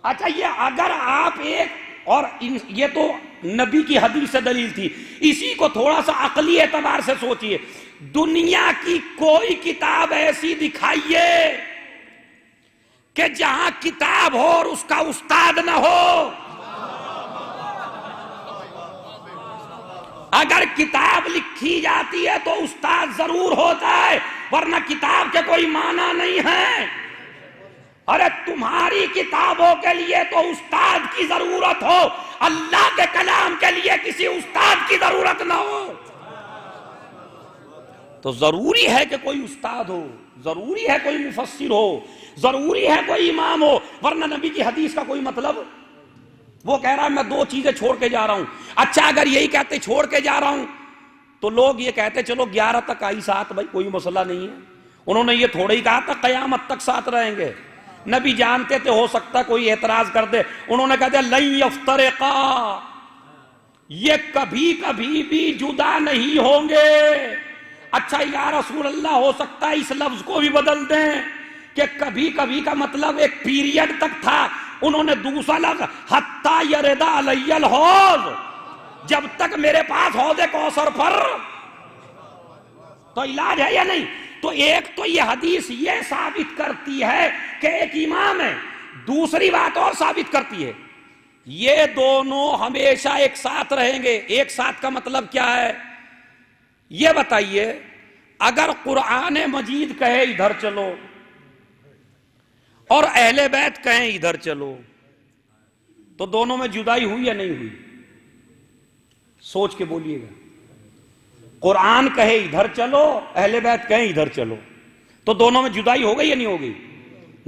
اچھا یہ اگر آپ ایک، اور یہ تو نبی کی حدیث سے دلیل تھی، اسی کو تھوڑا سا عقلی اعتبار سے سوچئے، دنیا کی کوئی کتاب ایسی دکھائیے کہ جہاں کتاب ہو اور اس کا استاد نہ ہو۔ اگر کتاب لکھی جاتی ہے تو استاد ضرور ہوتا ہے، ورنہ کتاب کے کوئی معنی نہیں ہے۔ ارے تمہاری کتابوں کے لیے تو استاد کی ضرورت ہو، اللہ کے کلام کے لیے کسی استاد کی ضرورت نہ ہو۔ تو ضروری ہے کہ کوئی استاد ہو، ضروری ہے کوئی مفسر ہو، ضروری ہے کوئی امام ہو، ورنہ نبی کی حدیث کا کوئی مطلب۔ وہ کہہ رہا ہے میں دو چیزیں چھوڑ کے جا رہا ہوں۔ اچھا اگر یہی کہتے چھوڑ کے جا رہا ہوں تو لوگ یہ کہتے چلو 11 تک آئی ساتھ، بھائی کوئی مسئلہ نہیں ہے۔ انہوں نے یہ تھوڑا ہی کہا تھا قیامت تک ساتھ رہیں گے۔ نبی جانتے تھے ہو سکتا کوئی اعتراض کر دے، انہوں نے کہا دیا لن یفترقا، یہ کبھی کبھی بھی جدا نہیں ہوں گے۔ اچھا یا رسول اللہ ہو سکتا ہے اس لفظ کو بھی بدل دیں کہ کبھی کبھی کا مطلب ایک پیریڈ تک تھا، انہوں نے دوسرا لفظ حتی یرد علی الحوض، جب تک میرے پاس حوض کوثر پر۔ تو علاج ہے یا نہیں؟ تو ایک تو یہ حدیث یہ ثابت کرتی ہے کہ ایک امام ہے، دوسری بات اور ثابت کرتی ہے یہ دونوں ہمیشہ ایک ساتھ رہیں گے۔ ایک ساتھ کا مطلب کیا ہے یہ بتائیے؟ اگر قرآن مجید کہے ادھر چلو اور اہل بیت کہیں ادھر چلو، تو دونوں میں جدائی ہوئی یا نہیں ہوئی؟ سوچ کے بولیے گا۔ قرآن کہے ادھر چلو، اہل بیت کہیں ادھر چلو، تو دونوں میں جدائی ہو گئی یا نہیں ہو گئی؟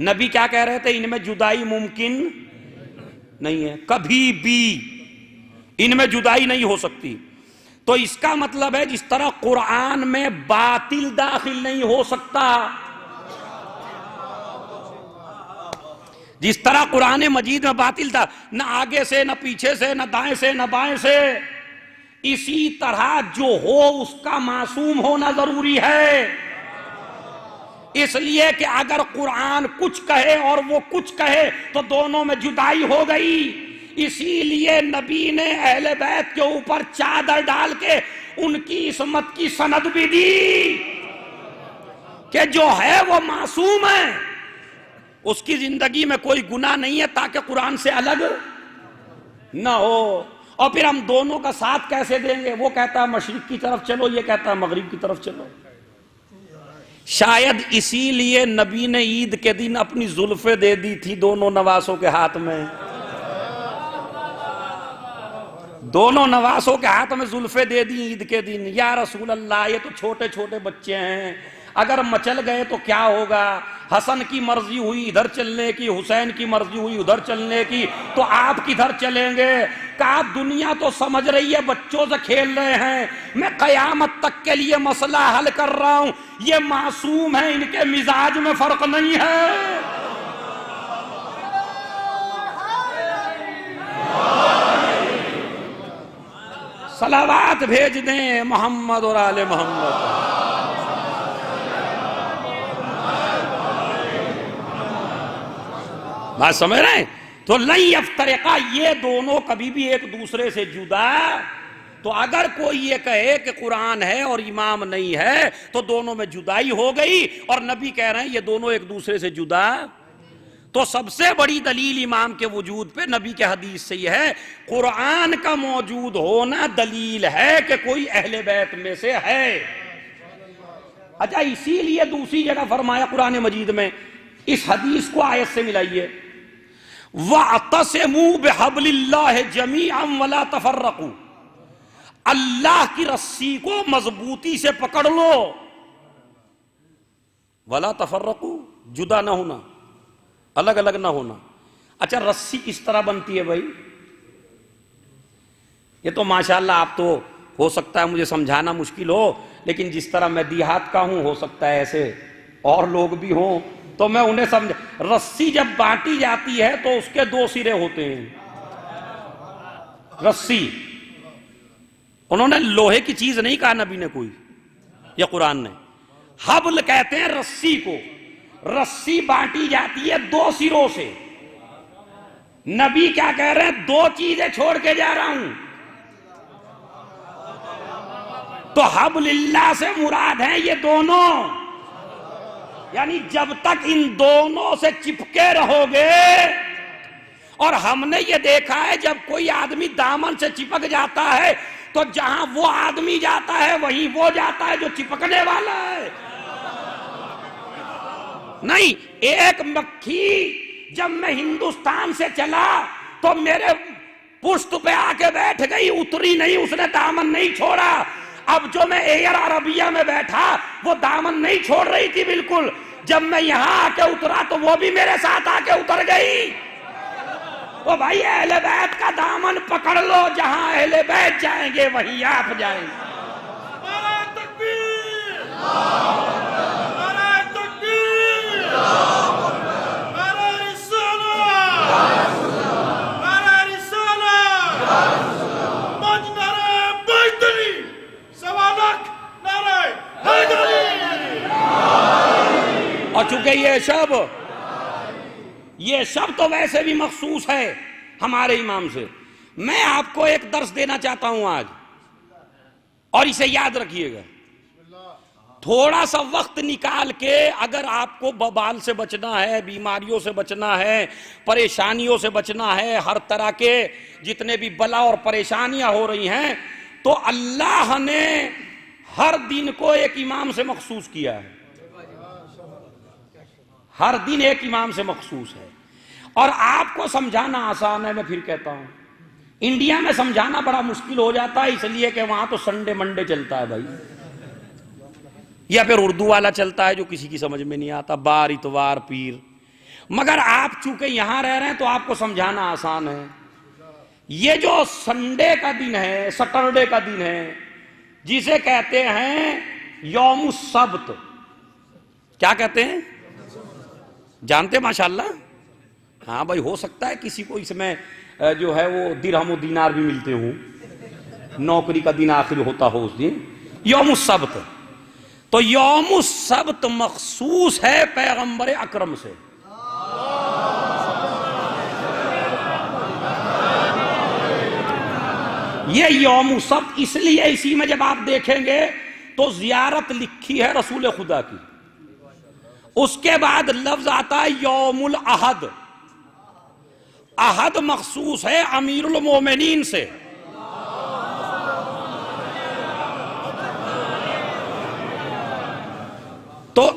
نبی کیا کہہ رہے تھے؟ ان میں جدائی ممکن نہیں ہے، کبھی بھی ان میں جدائی نہیں ہو سکتی۔ تو اس کا مطلب ہے جس طرح قرآن میں باطل داخل نہیں ہو سکتا، جس طرح قرآن مجید میں باطل تھا، نہ آگے سے نہ پیچھے سے نہ دائیں سے نہ بائیں سے، اسی طرح جو ہو اس کا معصوم ہونا ضروری ہے۔ اس لیے کہ اگر قرآن کچھ کہے اور وہ کچھ کہے تو دونوں میں جدائی ہو گئی۔ اسی لیے نبی نے اہل بیت کے اوپر چادر ڈال کے ان کی عصمت کی سند بھی دی۔ کہ جو ہے وہ معصوم ہے، اس کی زندگی میں کوئی گناہ نہیں ہے تاکہ قرآن سے الگ نہ ہو۔ اور پھر ہم دونوں کا ساتھ کیسے دیں گے؟ وہ کہتا ہے مشرق کی طرف چلو، یہ کہتا ہے مغرب کی طرف چلو۔ شاید اسی لیے نبی نے عید کے دن اپنی زلفیں دے دی تھی دونوں نواسوں کے ہاتھ میں، دونوں نواسوں کے ہاتھ میں زلفیں دے دی عید کے دن۔ یا رسول اللہ، یہ تو چھوٹے چھوٹے بچے ہیں، اگر مچل گئے تو کیا ہوگا؟ حسن کی مرضی ہوئی ادھر چلنے کی، حسین کی مرضی ہوئی ادھر چلنے کی، تو آپ کدھر چلیں گے؟ کہا دنیا تو سمجھ رہی ہے بچوں سے کھیل رہے ہیں، میں قیامت تک کے لیے مسئلہ حل کر رہا ہوں، یہ معصوم ہیں، ان کے مزاج میں فرق نہیں ہے۔ صلوات بھیج دیں محمد اور آل محمد۔ بات سمجھ رہے ہیں؟ تو لن یفترقا، یہ دونوں کبھی بھی ایک دوسرے سے جدا۔ تو اگر کوئی یہ کہے کہ قرآن ہے اور امام نہیں ہے تو دونوں میں جدائی ہو گئی، اور نبی کہہ رہے ہیں یہ دونوں ایک دوسرے سے جدا۔ تو سب سے بڑی دلیل امام کے وجود پہ نبی کے حدیث سے یہ ہے، قرآن کا موجود ہونا دلیل ہے کہ کوئی اہل بیت میں سے ہے۔ اچھا، اسی لیے دوسری جگہ فرمایا قرآن مجید میں، اس حدیث کو آیت سے ملائیے، وَاعْتَصِمُوا بِحَبْلِ اللَّهِ جَمِيعًا وَلَا تَفَرَّقُوا، اللہ کی رسی کو مضبوطی سے پکڑ لو، وَلَا تَفَرَّقُوا، جدا نہ ہونا، الگ الگ نہ ہونا۔ اچھا، رسی کس طرح بنتی ہے بھائی؟ یہ تو ماشاءاللہ آپ تو ہو سکتا ہے مجھے سمجھانا مشکل ہو، لیکن جس طرح میں دیہات کا ہوں، ہو سکتا ہے ایسے اور لوگ بھی ہوں تو میں انہیں سمجھ۔ رسی جب بانٹی جاتی ہے تو اس کے دو سرے ہوتے ہیں۔ رسی، انہوں نے لوہے کی چیز نہیں کہا نبی نے کوئی، یہ قرآن نے۔ حبل کہتے ہیں رسی کو، رسی بانٹی جاتی ہے دو سروں سے۔ نبی کیا کہہ رہے ہیں؟ دو چیزیں چھوڑ کے جا رہا ہوں۔ تو حبل اللہ سے مراد ہیں یہ دونوں، یعنی جب تک ان دونوں سے چپکے رہو گے۔ اور ہم نے یہ دیکھا ہے جب کوئی آدمی دامن سے چپک جاتا ہے تو جہاں وہ آدمی جاتا ہے وہیں وہ جاتا ہے جو چپکنے والا ہے۔ نہیں، ایک مکھی جب میں ہندوستان سے چلا تو میرے پشت پہ آ کے بیٹھ گئی، اتری نہیں، اس نے دامن نہیں چھوڑا۔ اب جو میں ایئر عربیہ میں بیٹھا وہ دامن نہیں چھوڑ رہی تھی بالکل، جب میں یہاں آ کے اترا تو وہ بھی میرے ساتھ آ کے اتر گئی۔ تو بھائی اہل بیت کا دامن پکڑ لو، جہاں اہل بیت جائیں گے وہیں آپ جائیں گے۔ نعرہ تکبیر، نعرہ تکبیر، نعرہ رسالت، نعرہ رسالت، پانچ نعرہ بیداری، سوا لاکھ نعرہ حیدری۔ اور چونکہ یہ شب تو ویسے بھی مخصوص ہے ہمارے امام سے، میں آپ کو ایک درس دینا چاہتا ہوں آج، اور اسے یاد رکھیے گا۔ تھوڑا سا وقت نکال کے اگر آپ کو ببال سے بچنا ہے، بیماریوں سے بچنا ہے، پریشانیوں سے بچنا ہے، ہر طرح کے جتنے بھی بلا اور پریشانیاں ہو رہی ہیں، تو اللہ نے ہر دن کو ایک امام سے مخصوص کیا ہے۔ ہر دن ایک امام سے مخصوص ہے، اور آپ کو سمجھانا آسان ہے۔ میں پھر کہتا ہوں، انڈیا میں سمجھانا بڑا مشکل ہو جاتا ہے، اس لیے کہ وہاں تو سنڈے منڈے چلتا ہے بھائی، یا پھر اردو والا چلتا ہے جو کسی کی سمجھ میں نہیں آتا، بار اتوار پیر۔ مگر آپ چونکہ یہاں رہ رہے ہیں تو آپ کو سمجھانا آسان ہے۔ یہ جو سنڈے کا دن ہے، سٹرڈے کا دن ہے، جسے کہتے ہیں یوم السبت، کیا کہتے ہیں؟ جانتے ماشاءاللہ؟ ہاں بھائی، ہو سکتا ہے کسی کو اس میں جو ہے وہ درہم و دینار بھی ملتے ہوں، نوکری کا دن آخر ہوتا ہو اس دن، یوم السبت۔ تو یوم السبت مخصوص ہے پیغمبر اکرم سے۔ یہ یوم السبت اس لیے، اسی میں جب آپ دیکھیں گے تو زیارت لکھی ہے رسول خدا کی، اس کے بعد لفظ آتا ہے یوم الاحد. احد مخصوص ہے امیر المومنین سے. تو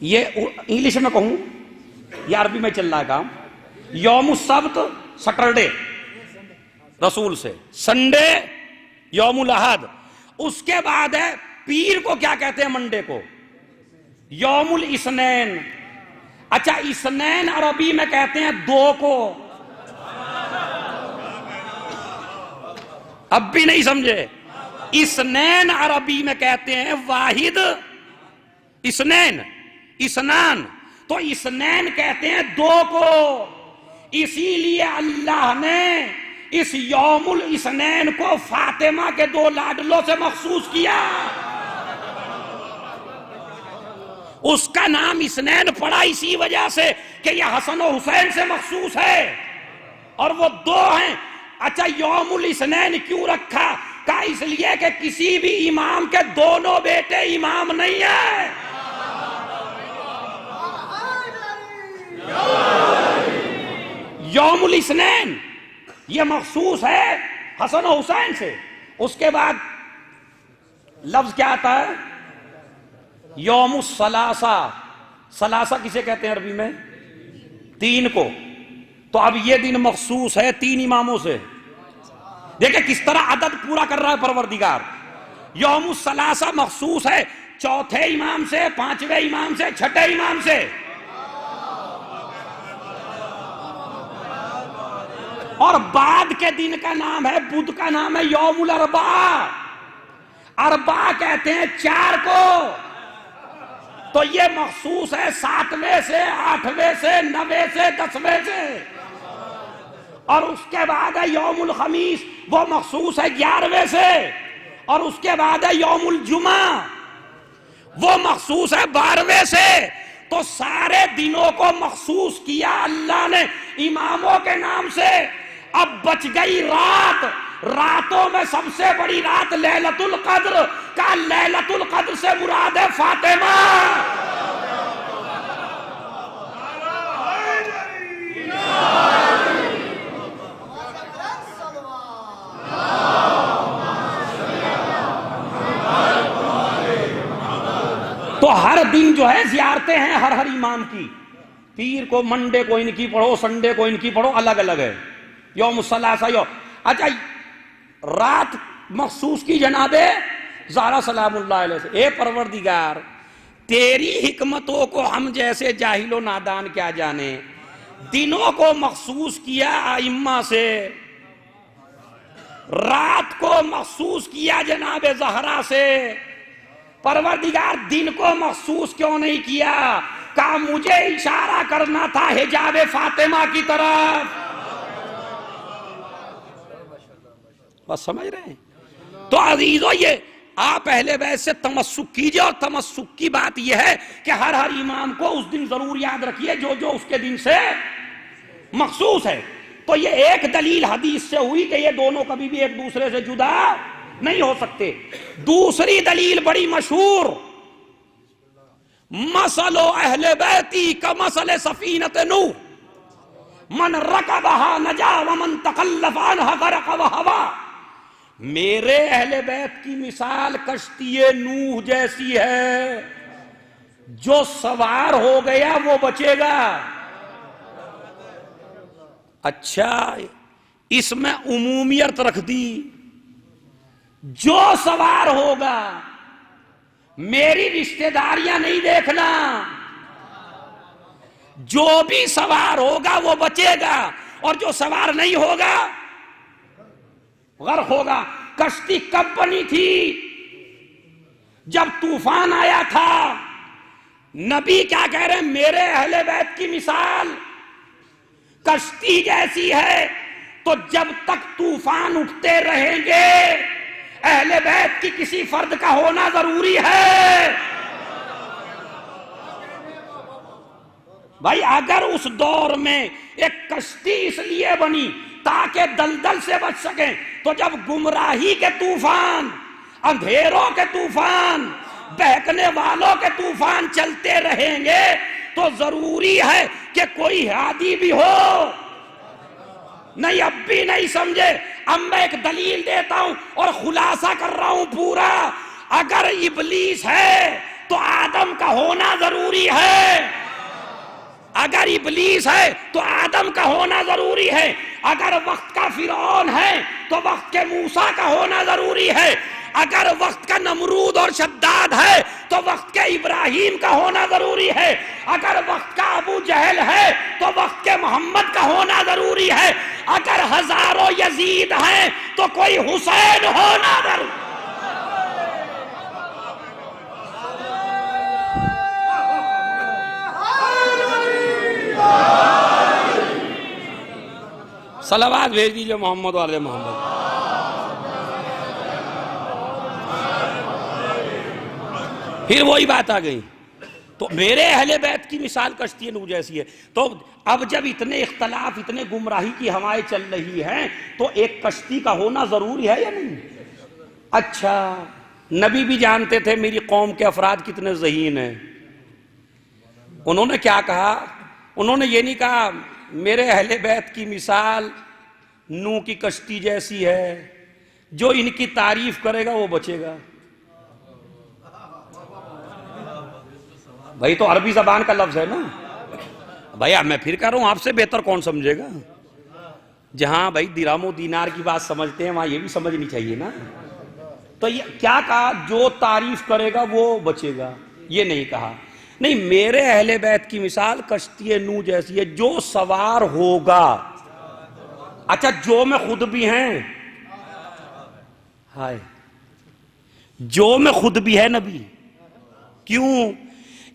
یہ انگلش میں کہوں یا عربی میں چل رہا ہے کام. یوم السبت سیٹرڈے رسول سے، سنڈے یوم الاحد. اس کے بعد ہے پیر کو کیا کہتے ہیں؟ منڈے کو یوم الاثنین. اچھا اثنین عربی میں کہتے ہیں دو کو. اب بھی نہیں سمجھے؟ اثنین عربی میں کہتے ہیں واحد. اثنین اثنان تو اثنین کہتے ہیں دو کو. اسی لیے اللہ نے اس یوم الاثنین کو فاطمہ کے دو لاڈلوں سے مخصوص کیا. اس کا نام اثنین پڑا اسی وجہ سے کہ یہ حسن و حسین سے مخصوص ہے اور وہ دو ہیں. اچھا یوم الاثنین کیوں رکھا؟ کہا اس لیے کہ کسی بھی امام کے دونوں بیٹے امام نہیں ہیں. یوم الاثنین یہ مخصوص ہے حسن و حسین سے. اس کے بعد لفظ کیا آتا ہے؟ یوم الثلاثہ. ثلاثہ کسے کہتے ہیں عربی میں؟ تین کو. تو اب یہ دن مخصوص ہے تین اماموں سے. دیکھیں کس طرح عدد پورا کر رہا ہے پروردگار. یوم الثلاثہ مخصوص ہے چوتھے امام سے، پانچویں امام سے، چھٹے امام سے. اور بعد کے دن کا نام ہے، بدھ کا نام ہے یوم الاربعاء. اربعاء کہتے ہیں چار کو. تو یہ مخصوص ہے 7ویں سے، 8ویں سے، 9ویں سے، 10ویں سے. اور اس کے بعد ہے یوم الخمیس، وہ مخصوص ہے 11ویں سے. اور اس کے بعد ہے یوم الجمعہ، وہ مخصوص ہے 12ویں سے. تو سارے دنوں کو مخصوص کیا اللہ نے اماموں کے نام سے. اب بچ گئی رات. راتوں میں سب سے بڑی رات لیلۃ القدر. کا لیلۃ القدر سے مراد ہے فاطمہ. تو ہر دن جو ہے زیارتیں ہیں ہر امام کی. پیر کو منڈے کو ان کی پڑھو، سنڈے کو ان کی پڑھو، الگ الگ ہے. یوم الثلاثہ یوم. اچھا رات مخصوص کی جناب زہرا سلام اللہ علیہ سے. اے پروردگار تیری حکمتوں کو ہم جیسے جاہل و نادان کیا جانے. دنوں کو مخصوص کیا ائمہ سے، رات کو مخصوص کیا جناب زہرا سے. پروردگار دن کو مخصوص کیوں نہیں کیا؟ کہا مجھے اشارہ کرنا تھا حجاب فاطمہ کی طرف. بس سمجھ رہے ہیں؟ تو عزیزو یہ آپ اہل بیت سے تمسک کیجئے. اور تمسک کی بات یہ ہے کہ ہر امام کو اس دن ضرور یاد رکھیے جو جو اس کے دن سے مخصوص ہے. تو یہ ایک دلیل حدیث سے ہوئی کہ یہ دونوں کبھی بھی ایک دوسرے سے جدا نہیں ہو سکتے. دوسری دلیل بڑی مشہور، مثل اہل بیتی کمثل سفینۃ نوح من رکبہا نجا ومن تخلف عنہا غرق وہوا. میرے اہل بیت کی مثال کشتی نوح جیسی ہے، جو سوار ہو گیا وہ بچے گا. اچھا اس میں عمومیت رکھ دی، جو سوار ہوگا. میری رشتہ داریاں نہیں دیکھنا، جو بھی سوار ہوگا وہ بچے گا اور جو سوار نہیں ہوگا غرق ہوگا. کشتی کب بنی تھی؟ جب طوفان آیا تھا. نبی کیا کہہ رہے ہیں؟ میرے اہل بیت کی مثال کشتی جیسی ہے. تو جب تک طوفان اٹھتے رہیں گے اہل بیت کی کسی فرد کا ہونا ضروری ہے. بھائی اگر اس دور میں ایک کشتی اس لیے بنی تاکہ دلدل سے بچ سکیں، تو جب گمراہی کے طوفان، اندھیروں کے طوفان، بہکنے والوں کے طوفان چلتے رہیں گے تو ضروری ہے کہ کوئی ہادی بھی ہو. نہیں اب بھی نہیں سمجھے. اب میں ایک دلیل دیتا ہوں اور خلاصہ کر رہا ہوں پورا. اگر ابلیس ہے تو آدم کا ہونا ضروری ہے. اگر ابلیس ہے تو آدم کا ہونا ضروری ہے. اگر وقت کا فرعون ہے تو وقت کے موسیٰ کا ہونا ضروری ہے. اگر وقت کا نمرود اور شداد ہے تو وقت کے ابراہیم کا ہونا ضروری ہے. اگر وقت کا ابو جہل ہے تو وقت کے محمد کا ہونا ضروری ہے. اگر ہزاروں یزید ہیں تو کوئی حسین ہونا ضروری ہے. صلوات بھیج دیجئے محمد والے محمد. پھر وہی بات آ گئی. تو میرے اہل بیت کی مثال کشتی نوح جیسی ہے. تو اب جب اتنے اختلاف اتنے گمراہی کی ہوائیں چل رہی ہیں تو ایک کشتی کا ہونا ضروری ہے یا نہیں؟ اچھا نبی بھی جانتے تھے میری قوم کے افراد کتنے ذہین ہیں. انہوں نے کیا کہا؟ انہوں نے یہ نہیں کہا میرے اہل بیت کی مثال نوح کی کشتی جیسی ہے، جو ان کی تعریف کرے گا وہ بچے گا. بھائی تو عربی زبان کا لفظ ہے نا بھائی. میں پھر کہہ رہا ہوں آپ سے بہتر کون سمجھے گا؟ جہاں بھائی درہم و دینار کی بات سمجھتے ہیں وہاں یہ بھی سمجھنی چاہیے نا. تو یہ کیا کہا؟ جو تعریف کرے گا وہ بچے گا. یہ نہیں کہا. نہیں میرے اہل بیت کی مثال کشتی نوح جیسی ہے، جو سوار ہوگا. اچھا جو میں خود بھی ہیں، ہائے جو میں خود بھی ہے نبی. کیوں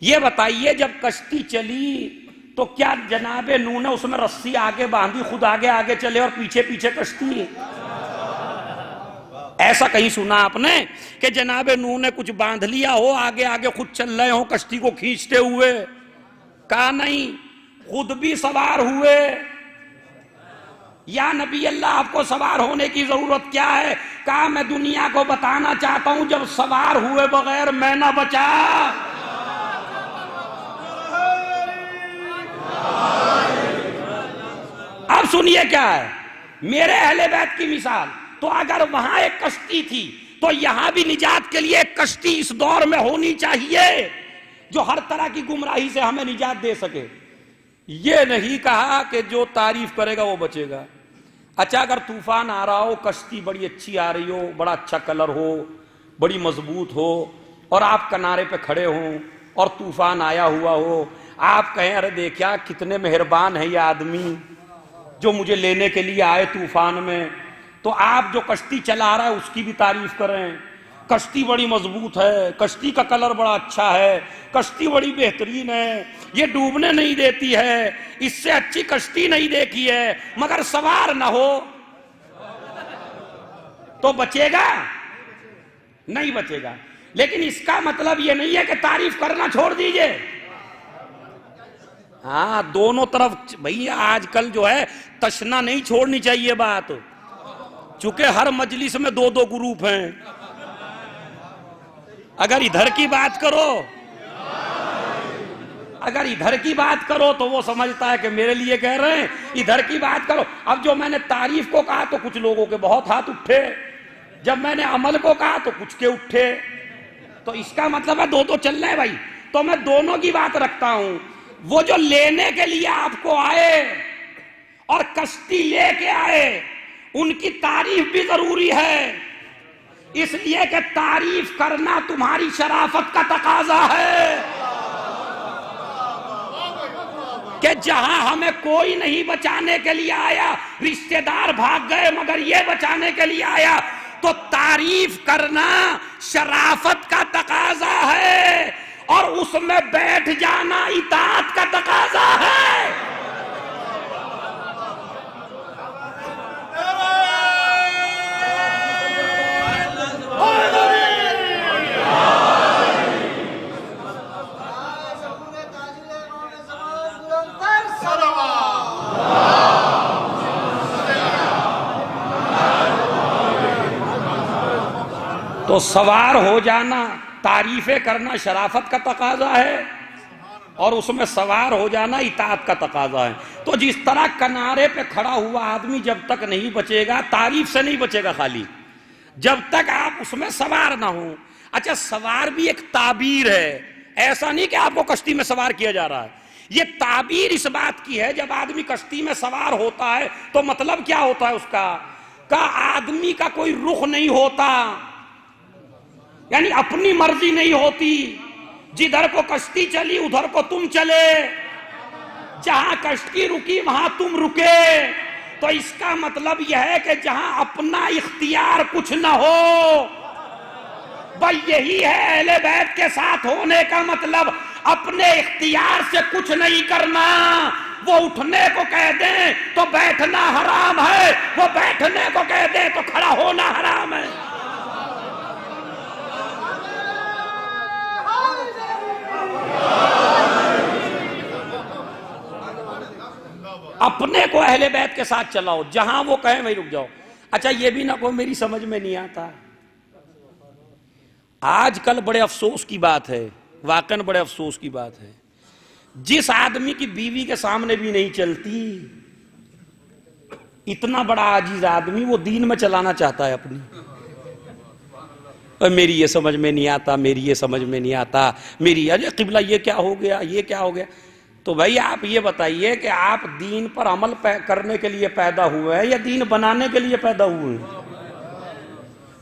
یہ بتائیے؟ جب کشتی چلی تو کیا جناب نوح نے اس میں رسی آگے باندھی، خود آگے آگے چلے اور پیچھے پیچھے کشتی؟ ایسا کہیں سنا آپ نے کہ جناب نوح نے کچھ باندھ لیا ہو، آگے آگے خود چل رہے ہوں کشتی کو کھینچتے ہوئے؟ کہا نہیں، خود بھی سوار ہوئے. یا نبی اللہ آپ کو سوار ہونے کی ضرورت کیا ہے؟ کہا میں دنیا کو بتانا چاہتا ہوں جب سوار ہوئے بغیر میں نہ بچا. اب سنیے کیا ہے میرے اہل بیت کی مثال. تو اگر وہاں ایک کشتی تھی تو یہاں بھی نجات کے لیے ایک کشتی اس دور میں ہونی چاہیے جو ہر طرح کی گمراہی سے ہمیں نجات دے سکے. یہ نہیں کہا کہ جو تعریف کرے گا وہ بچے گا. اچھا اگر طوفان آ رہا ہو، کشتی بڑی اچھی آ رہی ہو، بڑا اچھا کلر ہو، بڑی مضبوط ہو، اور آپ کنارے پہ کھڑے ہوں اور طوفان آیا ہوا ہو، آپ کہیں ارے دیکھیا کتنے مہربان ہے یہ آدمی جو مجھے لینے کے لیے آئے طوفان میں، تو آپ جو کشتی چلا رہا ہے اس کی بھی تعریف کریں. کشتی بڑی مضبوط ہے، کشتی کا کلر بڑا اچھا ہے، کشتی بڑی بہترین ہے، یہ ڈوبنے نہیں دیتی ہے، اس سے اچھی کشتی نہیں دیکھی ہے، مگر سوار نہ ہو تو بچے گا؟ نہیں بچے گا. لیکن اس کا مطلب یہ نہیں ہے کہ تعریف کرنا چھوڑ دیجئے. ہاں دونوں طرف بھئی آج کل جو ہے تشنا نہیں چھوڑنی چاہیے بات، چونکہ ہر مجلس میں دو دو گروپ ہیں. اگر ادھر کی بات کرو تو وہ سمجھتا ہے کہ میرے لیے کہہ رہے ہیں، ادھر کی بات کرو. اب جو میں نے تعریف کو کہا تو کچھ لوگوں کے بہت ہاتھ اٹھے، جب میں نے عمل کو کہا تو کچھ کے اٹھے. تو اس کا مطلب ہے دو دو چل رہے ہیں بھائی. تو میں دونوں کی بات رکھتا ہوں. وہ جو لینے کے لیے آپ کو آئے اور کشتی لے کے آئے ان کی تعریف بھی ضروری ہے، اس لیے کہ تعریف کرنا تمہاری شرافت کا تقاضا ہے. کہ جہاں ہمیں کوئی نہیں بچانے کے لیے آیا، رشتہ دار بھاگ گئے مگر یہ بچانے کے لیے آیا، تو تعریف کرنا شرافت کا تقاضا ہے اور اس میں بیٹھ جانا اطاعت کا تقاضا ہے. تو سوار ہو جانا تعریفیں کرنا شرافت کا تقاضا ہے اور اس میں سوار ہو جانا اطاعت کا تقاضا ہے. تو جس طرح کنارے پہ کھڑا ہوا آدمی جب تک نہیں بچے گا، تعریف سے نہیں بچے گا خالی، جب تک آپ اس میں سوار نہ ہوں. اچھا سوار بھی ایک تعبیر ہے، ایسا نہیں کہ آپ کو کشتی میں سوار کیا جا رہا ہے. یہ تعبیر اس بات کی ہے جب آدمی کشتی میں سوار ہوتا ہے تو مطلب کیا ہوتا ہے اس کا آدمی کا کوئی رخ نہیں ہوتا، یعنی اپنی مرضی نہیں ہوتی. جدھر کو کشتی چلی ادھر کو تم چلے، جہاں کشتی رکی وہاں تم رکے. تو اس کا مطلب یہ ہے کہ جہاں اپنا اختیار کچھ نہ ہو، بھائی یہی ہے اہل بیت کے ساتھ ہونے کا مطلب. اپنے اختیار سے کچھ نہیں کرنا. وہ اٹھنے کو کہہ دیں تو بیٹھنا حرام ہے، وہ بیٹھنے کو کہہ دیں تو کھڑا ہونا حرام ہے. اپنے کو اہل بیت کے ساتھ چلاؤ، جہاں وہ کہیں وہیں رک جاؤ. اچھا یہ بھی نہ کوئی میری سمجھ میں نہیں آتا. آج کل بڑے افسوس کی بات ہے، واقعاً بڑے افسوس کی بات ہے، جس آدمی کی بیوی کے سامنے بھی نہیں چلتی، اتنا بڑا عاجز آدمی وہ دین میں چلانا چاہتا ہے اپنی. میری یہ سمجھ میں نہیں آتا، میری یہ سمجھ میں نہیں آتا، میری ارے قبلہ یہ کیا ہو گیا، یہ کیا ہو گیا. تو بھائی آپ یہ بتائیے کہ آپ دین پر عمل کرنے کے لیے پیدا ہوئے ہیں یا دین بنانے کے لیے پیدا ہوئے ہیں؟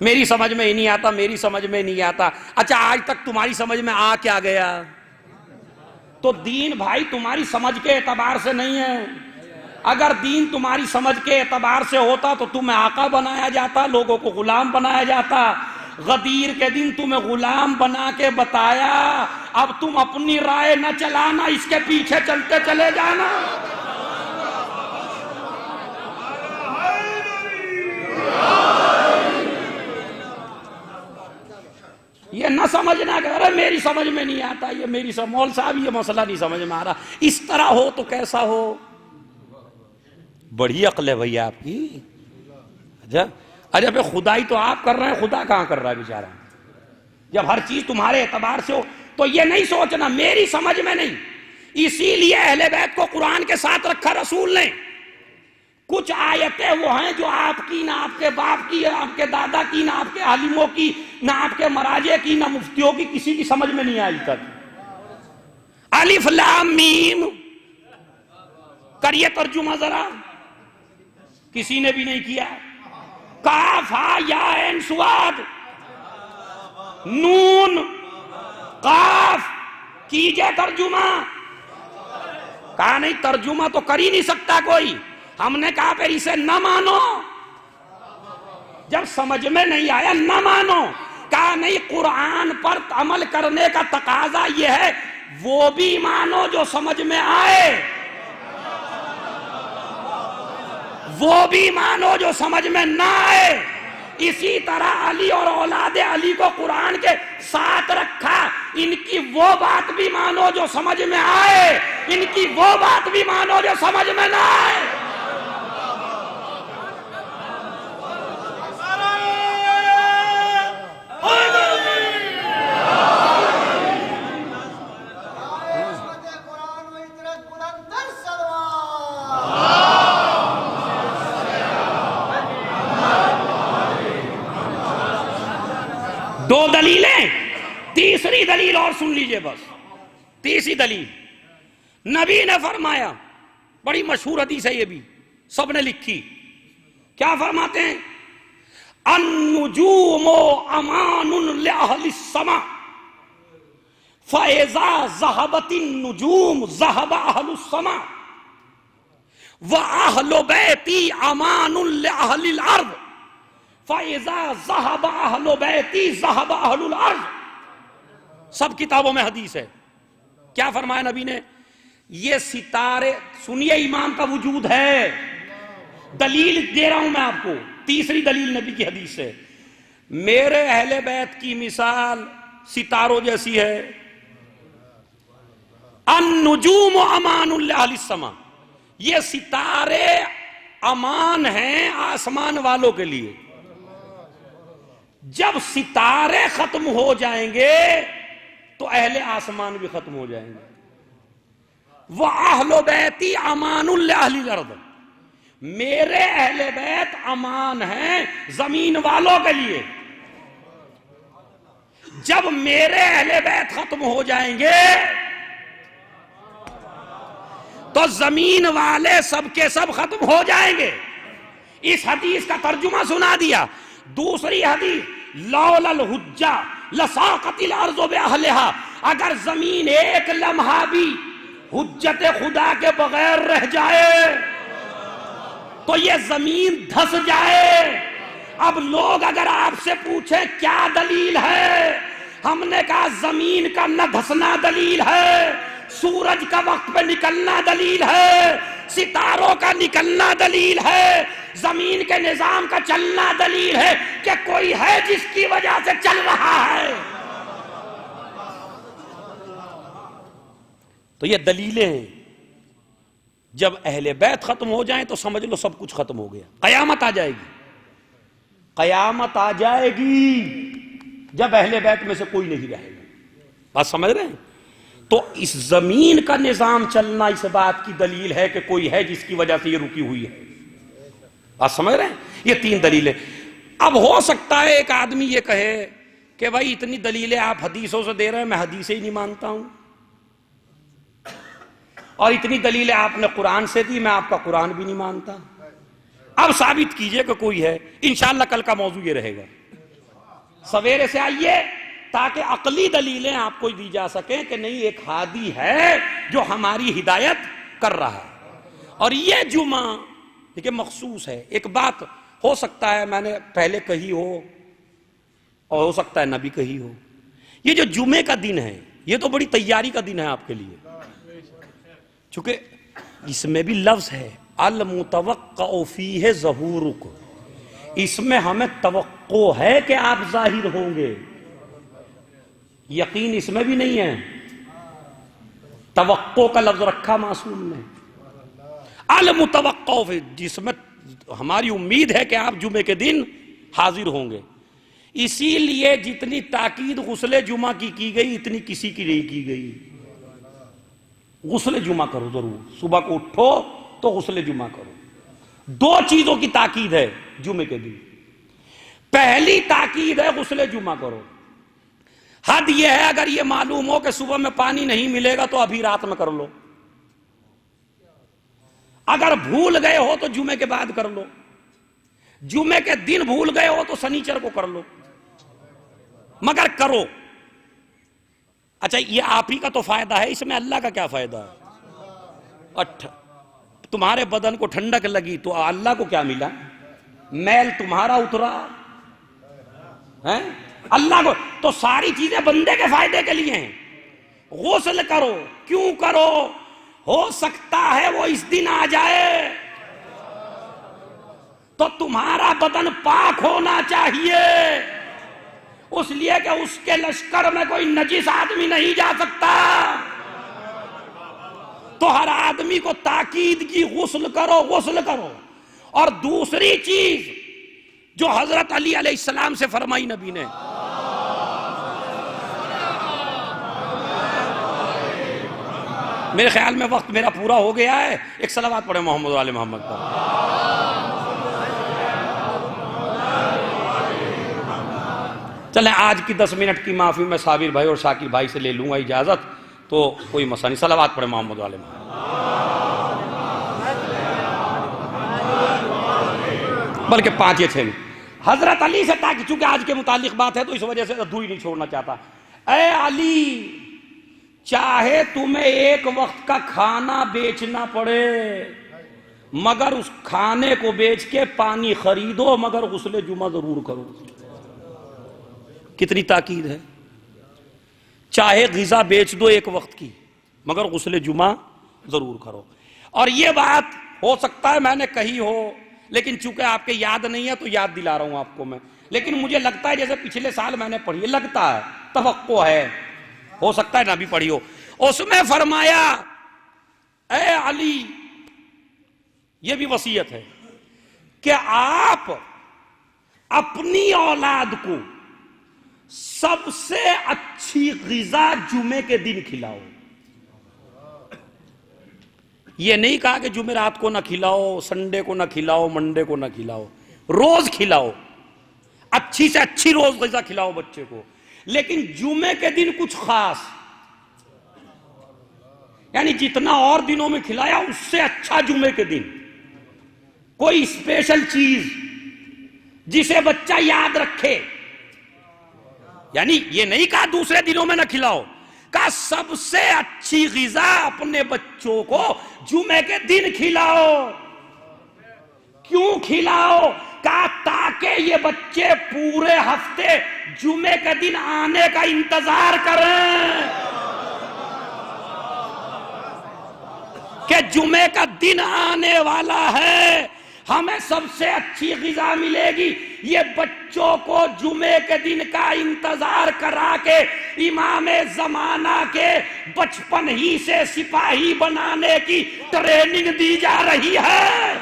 میری سمجھ میں ہی نہیں آتا، میری سمجھ میں نہیں آتا. اچھا آج تک تمہاری سمجھ میں آ کیا گیا؟ تو دین بھائی تمہاری سمجھ کے اعتبار سے نہیں ہے. اگر دین تمہاری سمجھ کے اعتبار سے ہوتا تو تمہیں آقا بنایا جاتا، لوگوں کو غلام بنایا جاتا. غدیر کے دن تمہیں غلام بنا کے بتایا، اب تم اپنی رائے نہ چلانا، اس کے پیچھے چلتے چلے جانا. یہ نہ سمجھنا کہ ارے میری سمجھ میں نہیں آتا، یہ میری مول صاحب یہ مسئلہ نہیں سمجھ میں آ رہا. اس طرح ہو تو کیسا ہو؟ بڑی عقل ہے بھئی آپ کی. اچھا پہ خدائی تو آپ کر رہے ہیں، خدا کہاں کر رہا ہے بیچارہ؟ جب ہر چیز تمہارے اعتبار سے ہو تو یہ نہیں سوچنا میری سمجھ میں نہیں. اسی لیے اہل بیت کو قرآن کے ساتھ رکھا رسول نے. کچھ آیتیں وہ ہیں جو آپ کی، نہ آپ کے باپ کی، آپ کے دادا کی، نہ آپ کے عالموں کی، نہ آپ کے مراجع کی، نہ مفتیوں کی، کسی کی سمجھ میں نہیں آئی تک. الف لام میم کریے ترجمہ ذرا، کسی نے بھی نہیں کیا. کاف ہا یا عین صاد نون قاف کیجئے ترجمہ. کہا نہیں ترجمہ تو کر ہی نہیں سکتا کوئی. ہم نے کہا پھر اسے نہ مانو، جب سمجھ میں نہیں آیا نہ مانو. کہا نہیں قرآن پر عمل کرنے کا تقاضا یہ ہے وہ بھی مانو جو سمجھ میں آئے، وہ بھی مانو جو سمجھ میں نہ آئے. اسی طرح علی اور اولاد علی کو قرآن کے ساتھ رکھا. ان کی وہ بات بھی مانو جو سمجھ میں آئے، ان کی وہ بات بھی مانو جو سمجھ میں نہ آئے. دو دلیلیں، تیسری دلیل اور سن لیجئے بس. تیسری دلیل نبی نے فرمایا، بڑی مشہور حدیث ہے یہ بھی، سب نے لکھی. کیا فرماتے ہیں؟ النجوم امان لأہل السماء فَإِذَا ذَهَبَتِ النُّجُومُ ذَهَبَ أَهْلُ السَّمَاءِ وَأَهْلُ بَيْتِي أَمَانٌ لِأَهْلِ الْأَرْضِ فَإِذَا ذَهَبَ أَهْلُ بَيْتِي ذَهَبَ أَهْلُ الْأَرْضِ. سب کتابوں میں حدیث ہے. کیا فرمایا نبی نے؟ یہ ستارے، سنیے ایمان کا وجود ہے. دلیل دے رہا ہوں میں آپ کو. تیسری دلیل نبی کی حدیث ہے. میرے اہل بیت کی مثال ستاروں جیسی ہے. النجوم امان لأہل السماء، یہ ستارے امان ہیں آسمان والوں کے لیے. جب ستارے ختم ہو جائیں گے تو اہل آسمان بھی ختم ہو جائیں گے. وَأَهْلُ بَيْتِي أَمَانٌ لِأَهْلِ الْأَرْضِ، میرے اہل بیت امان ہیں زمین والوں کے لیے. جب میرے اہل بیت ختم ہو جائیں گے تو زمین والے سب کے سب ختم ہو جائیں گے. اس حدیث کا ترجمہ سنا دیا. دوسری حدیث لولا الحجہ لساقت الارض باہلہا، اگر زمین ایک لمحہ بھی حجت خدا کے بغیر رہ جائے تو یہ زمین دھس جائے. اب لوگ اگر آپ سے پوچھیں کیا دلیل ہے، ہم نے کہا زمین کا نہ دھسنا دلیل ہے، سورج کا وقت پہ نکلنا دلیل ہے، ستاروں کا نکلنا دلیل ہے، زمین کے نظام کا چلنا دلیل ہے کہ کوئی ہے جس کی وجہ سے چل رہا ہے. تو یہ دلیلیں ہیں. جب اہل بیت ختم ہو جائیں تو سمجھ لو سب کچھ ختم ہو گیا. قیامت آ جائے گی، قیامت آ جائے گی جب اہل بیت میں سے کوئی نہیں رہے گا. بات سمجھ رہے ہیں؟ تو اس زمین کا نظام چلنا اس بات کی دلیل ہے کہ کوئی ہے جس کی وجہ سے یہ رکی ہوئی ہے. بات سمجھ رہے ہیں؟ یہ تین دلیلیں. اب ہو سکتا ہے ایک آدمی یہ کہے کہ بھائی اتنی دلیلیں آپ حدیثوں سے دے رہے ہیں، میں حدیثیں ہی نہیں مانتا ہوں، اور اتنی دلیلیں آپ نے قرآن سے دی، میں آپ کا قرآن بھی نہیں مانتا. اب ثابت کیجئے کہ کوئی ہے. انشاءاللہ کل کا موضوع یہ رہے گا. سویرے سے آئیے تاکہ عقلی دلیلیں آپ کو دی جا سکیں کہ نہیں ایک ہادی ہے جو ہماری ہدایت کر رہا ہے. اور یہ جمعہ دیکھیں مخصوص ہے. ایک بات ہو سکتا ہے میں نے پہلے کہی ہو اور ہو سکتا ہے نہ بھی کہی ہو، یہ جو جمعے کا دن ہے یہ تو بڑی تیاری کا دن ہے آپ کے لیے، چونکہ اس میں بھی لفظ ہے المتوقع فیہ ظہورک، اس میں ہمیں توقع ہے کہ آپ ظاہر ہوں گے. یقین اس میں بھی نہیں ہے، توقع کا لفظ رکھا معصوم نے. المتوقع فیہ، جس میں ہماری امید ہے کہ آپ جمعے کے دن حاضر ہوں گے. اسی لیے جتنی تاکید غسل جمعہ کی گئی اتنی کسی کی نہیں کی گئی. غسل جمعہ کرو ضرور، صبح کو اٹھو تو غسل جمعہ کرو. دو چیزوں کی تاکید ہے جمعے کے دن. پہلی تاکید ہے غسل جمعہ کرو. حد یہ ہے اگر یہ معلوم ہو کہ صبح میں پانی نہیں ملے گا تو ابھی رات میں کر لو، اگر بھول گئے ہو تو جمعے کے بعد کر لو، جمعے کے دن بھول گئے ہو تو سنیچر کو کر لو، مگر کرو. اچھا یہ آپ ہی کا تو فائدہ ہے، اس میں اللہ کا کیا فائدہ ہے؟ تمہارے بدن کو ٹھنڈک لگی تو اللہ کو کیا ملا؟ میل تمہارا اترا ہے اللہ کو. تو ساری چیزیں بندے کے فائدے کے لیے ہیں. غسل کرو. کیوں کرو؟ ہو سکتا ہے وہ اس دن آ جائے تو تمہارا بدن پاک ہونا چاہیے، اس لیے کہ اس کے لشکر میں کوئی نجس آدمی نہیں جا سکتا. تو ہر آدمی کو تاکید کی غسل کرو غسل کرو. اور دوسری چیز جو حضرت علی علیہ السلام سے فرمائی نبی نے، میرے خیال میں وقت میرا پورا ہو گیا ہے. ایک صلوات پڑھیں محمد و آل محمد پر. چلیں آج کی 10 منٹ کی معافی میں صابر بھائی اور شاکر بھائی سے لے لوں گا اجازت، تو کوئی مسئلہ نہیں. صلوات پڑھیں محمد و آل محمد. بلکہ 5 یا 6 منٹ حضرت علی سے تاکہ چونکہ آج کے متعلق بات ہے تو اس وجہ سے ادھوری نہیں چھوڑنا چاہتا. اے علی، چاہے تمہیں ایک وقت کا کھانا بیچنا پڑے مگر اس کھانے کو بیچ کے پانی خریدو، مگر غسل جمعہ ضرور کرو. کتنی تاکید ہے. چاہے غذا بیچ دو ایک وقت کی مگر غسل جمعہ ضرور کرو. اور یہ بات ہو سکتا ہے میں نے کہی ہو لیکن چونکہ آپ کے یاد نہیں ہے تو یاد دلا رہا ہوں آپ کو میں. لیکن مجھے لگتا ہے جیسے پچھلے سال میں نے پڑھی ہے، لگتا ہے، توقع ہے، ہو سکتا ہے نہ بھی پڑھی ہو. اس میں فرمایا اے علی، یہ بھی وصیت ہے کہ آپ اپنی اولاد کو سب سے اچھی غذا جمعے کے دن کھلاؤ. یہ نہیں کہا کہ جمعرات کو نہ کھلاؤ، سنڈے کو نہ کھلاؤ، منڈے کو نہ کھلاؤ، روز کھلاؤ، اچھی سے اچھی روز غذا کھلاؤ بچے کو، لیکن جمعے کے دن کچھ خاص، یعنی جتنا اور دنوں میں کھلایا اس سے اچھا جمعے کے دن کوئی اسپیشل چیز جسے بچہ یاد رکھے. یعنی یہ نہیں کہا دوسرے دنوں میں نہ کھلاؤ، کہا سب سے اچھی غذا اپنے بچوں کو جمعے کے دن کھلاؤ. کیوں کھلاؤ؟ کہا تاکہ یہ بچے پورے ہفتے جمعے کے دن آنے کا انتظار کریں کہ جمعے کا دن آنے والا ہے، ہمیں سب سے اچھی غذا ملے گی. یہ بچوں کو جمعے کے دن کا انتظار کرا کے امام زمانہ کے بچپن ہی سے سپاہی بنانے کی ٹریننگ دی جا رہی ہے.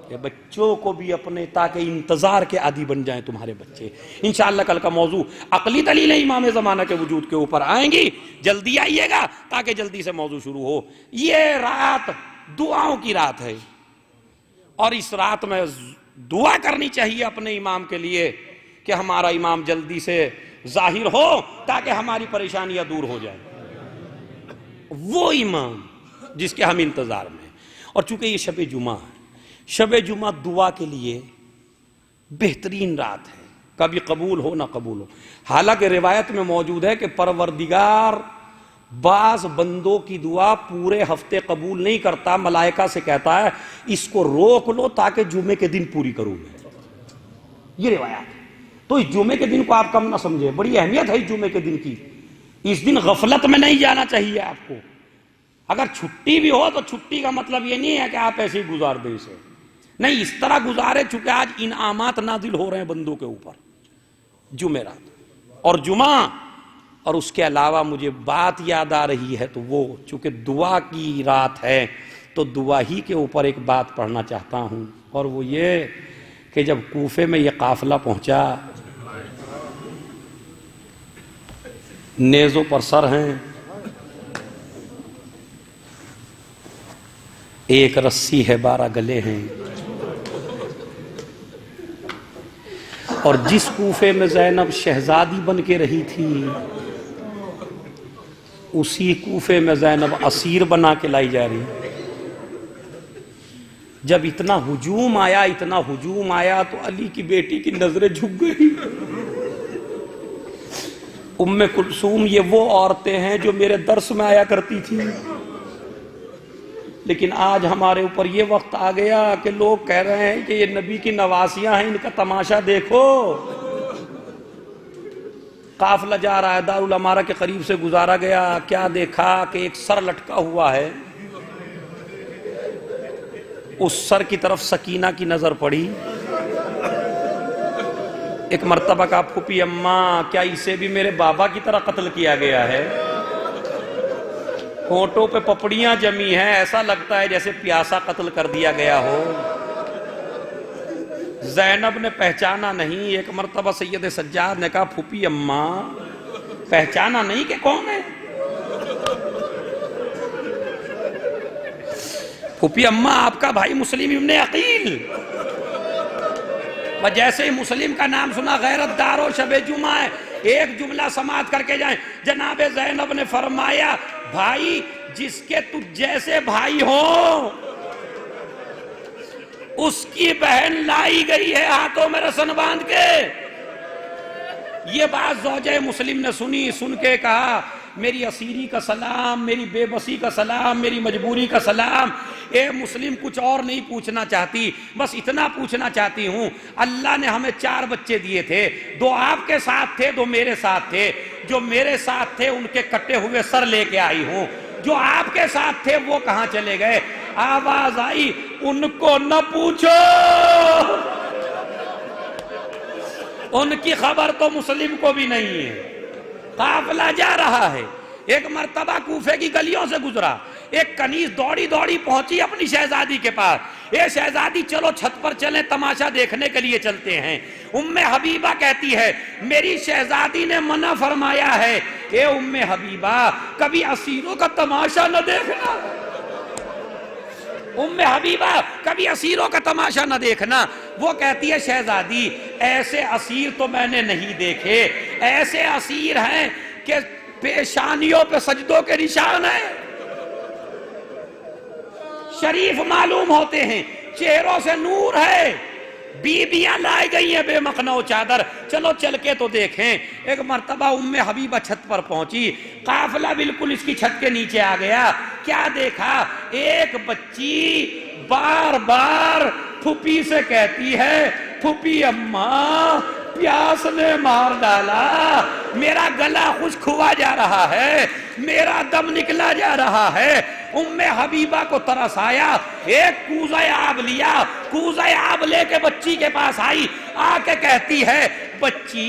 کہ بچوں کو بھی اپنے تاکہ انتظار کے عادی بن جائیں تمہارے بچے. انشاءاللہ کل کا موضوع عقلی دلیلیں امام زمانہ کے وجود کے اوپر آئیں گی. جلدی آئیے گا تاکہ جلدی سے موضوع شروع ہو. یہ رات دعاؤں کی رات ہے اور اس رات میں دعا کرنی چاہیے اپنے امام کے لیے کہ ہمارا امام جلدی سے ظاہر ہو تاکہ ہماری پریشانیاں دور ہو جائیں. وہ امام جس کے ہم انتظار میں. اور چونکہ یہ شب جمعہ ہے، شب جمعہ دعا کے لیے بہترین رات ہے، کبھی قبول ہو نہ قبول ہو. حالانکہ روایت میں موجود ہے کہ پروردگار بعض بندوں کی دعا پورے ہفتے قبول نہیں کرتا، ملائکہ سے کہتا ہے اس کو روک لو تاکہ جمعے کے دن پوری کروں میں. یہ روایت ہے. تو اس جمعے کے دن کو آپ کم نہ سمجھے، بڑی اہمیت ہے اس جمعے کے دن کی. اس دن غفلت میں نہیں جانا چاہیے آپ کو. اگر چھٹی بھی ہو تو چھٹی کا مطلب یہ نہیں ہے کہ آپ ایسے ہی گزار دیں اسے، نہیں، اس طرح گزارے چونکہ آج انعامات نازل ہو رہے ہیں بندوں کے اوپر. جمعرات اور جمعہ، اور اس کے علاوہ مجھے بات یاد آ رہی ہے تو وہ چونکہ دعا کی رات ہے تو دعا ہی کے اوپر ایک بات پڑھنا چاہتا ہوں، اور وہ یہ کہ جب کوفے میں یہ قافلہ پہنچا، نیزوں پر سر ہیں، ایک رسی ہے 12 گلے ہیں، اور جس کوفے میں زینب شہزادی بن کے رہی تھی اسی کوفے میں زینب اسیر بنا کے لائی جا رہی. جب اتنا ہجوم آیا تو علی کی بیٹی کی نظریں جھک گئی. ام کلثوم یہ وہ عورتیں ہیں جو میرے درس میں آیا کرتی تھی، لیکن آج ہمارے اوپر یہ وقت آ گیا کہ لوگ کہہ رہے ہیں کہ یہ نبی کی نواسیاں ہیں، ان کا تماشا دیکھو. قافلہ جا رہا ہے، دارالامارہ کے قریب سے گزارا گیا، کیا دیکھا کہ ایک سر لٹکا ہوا ہے. اس سر کی طرف سکینہ کی نظر پڑی. ایک مرتبہ کہا پھوپھی اماں کیا اسے بھی میرے بابا کی طرح قتل کیا گیا ہے؟ ہونٹوں پہ پپڑیاں جمی ہیں، ایسا لگتا ہے جیسے پیاسا قتل کر دیا گیا ہو. زینب نے پہچانا نہیں. ایک مرتبہ سید سجاد نے کہا پھوپھی اماں پہچانا نہیں کہ کون ہے؟ پھوپھی اماں آپ کا بھائی مسلم ابن عقیل. جیسے ہی مسلم کا نام سنا غیرت دار و شب جمعہ ہے، ایک جملہ سماعت کر کے جائیں. جناب زینب نے فرمایا بھائی جس کے تجھ جیسے بھائی ہو اس کی بہن لائی گئی ہے ہاتھوں میں رسن باندھ کے. یہ بات زوجہ مسلم نے سنی، سن کے کہا میری اسیری کا سلام، میری بے بسی کا سلام، میری مجبوری کا سلام. اے مسلم کچھ اور نہیں پوچھنا چاہتی، بس اتنا پوچھنا چاہتی ہوں اللہ نے ہمیں 4 بچے دیے تھے، 2 آپ کے ساتھ تھے، 2 میرے ساتھ تھے. جو میرے ساتھ تھے ان کے کٹے ہوئے سر لے کے آئی ہوں، جو آپ کے ساتھ تھے وہ کہاں چلے گئے؟ آواز آئی ان کو نہ پوچھو، ان کی خبر تو مسلم کو بھی نہیں ہے. قافلہ جا رہا ہے. ایک مرتبہ کوفے کی گلیوں سے گزرا، ایک کنیز دوڑی دوڑی پہنچی اپنی شہزادی کے پاس، اے شہزادی چلو چھت پر چلیں، تماشا دیکھنے کے لیے چلتے ہیں۔ ام حبیبہ کہتی ہے میری شہزادی نے منع فرمایا ہے، اے ام حبیبہ کبھی اسیروں کا تماشا نہ دیکھنا، ام حبیبہ کبھی اسیروں کا تماشا نہ دیکھنا۔ وہ کہتی ہے شہزادی ایسے اسیر تو میں نے نہیں دیکھے، ایسے اسیر ہیں کہ پیشانیوں پہ سجدوں کے نشان ہیں، شریف معلوم ہوتے ہیں، چہروں سے نور ہے، بیبیاں لائی گئی ہیں بے مخنو چادر، چلو چل کے تو دیکھیں۔ ایک مرتبہ ام حبیبہ چھت پر پہنچی، قافلہ بالکل اس کی چھت کے نیچے آ گیا، کیا دیکھا؟ ایک بچی بار بار پھوپھی سے کہتی ہے پھوپھی اماں پیاس نے مار ڈالا، میرا گلا خشک ہوا جا رہا ہے، میرا دم نکلا جا رہا ہے۔ ام حبیبہ کو ترس آیا، ایک کوزہ آب لیا، کوزہ آب لے کے بچی کے پاس آئی، آ کے کہتی ہے بچی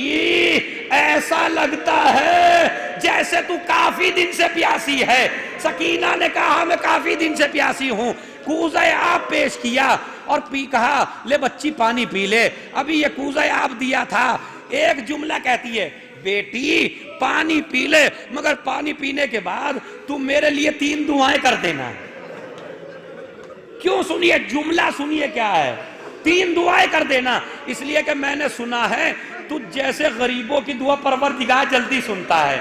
ایسا لگتا ہے جیسے تو کافی دن سے پیاسی ہے۔ سکینہ نے کہا میں کافی دن سے پیاسی ہوں، کوزہ آب پیش کیا اور کہا لے بچی پانی پی لے، ابھی یہ کوزہ آب دیا تھا۔ ایک جملہ کہتی ہے بیٹی پانی پی لے، مگر پانی پینے کے بعد تم میرے لیے 3 دعائیں کر دینا۔ کیوں؟ سنیے جملہ، سنیے کیا ہے، 3 دعائیں کر دینا، اس لیے کہ میں نے سنا ہے تجھ جیسے غریبوں کی دعا پروردگار جلدی سنتا ہے،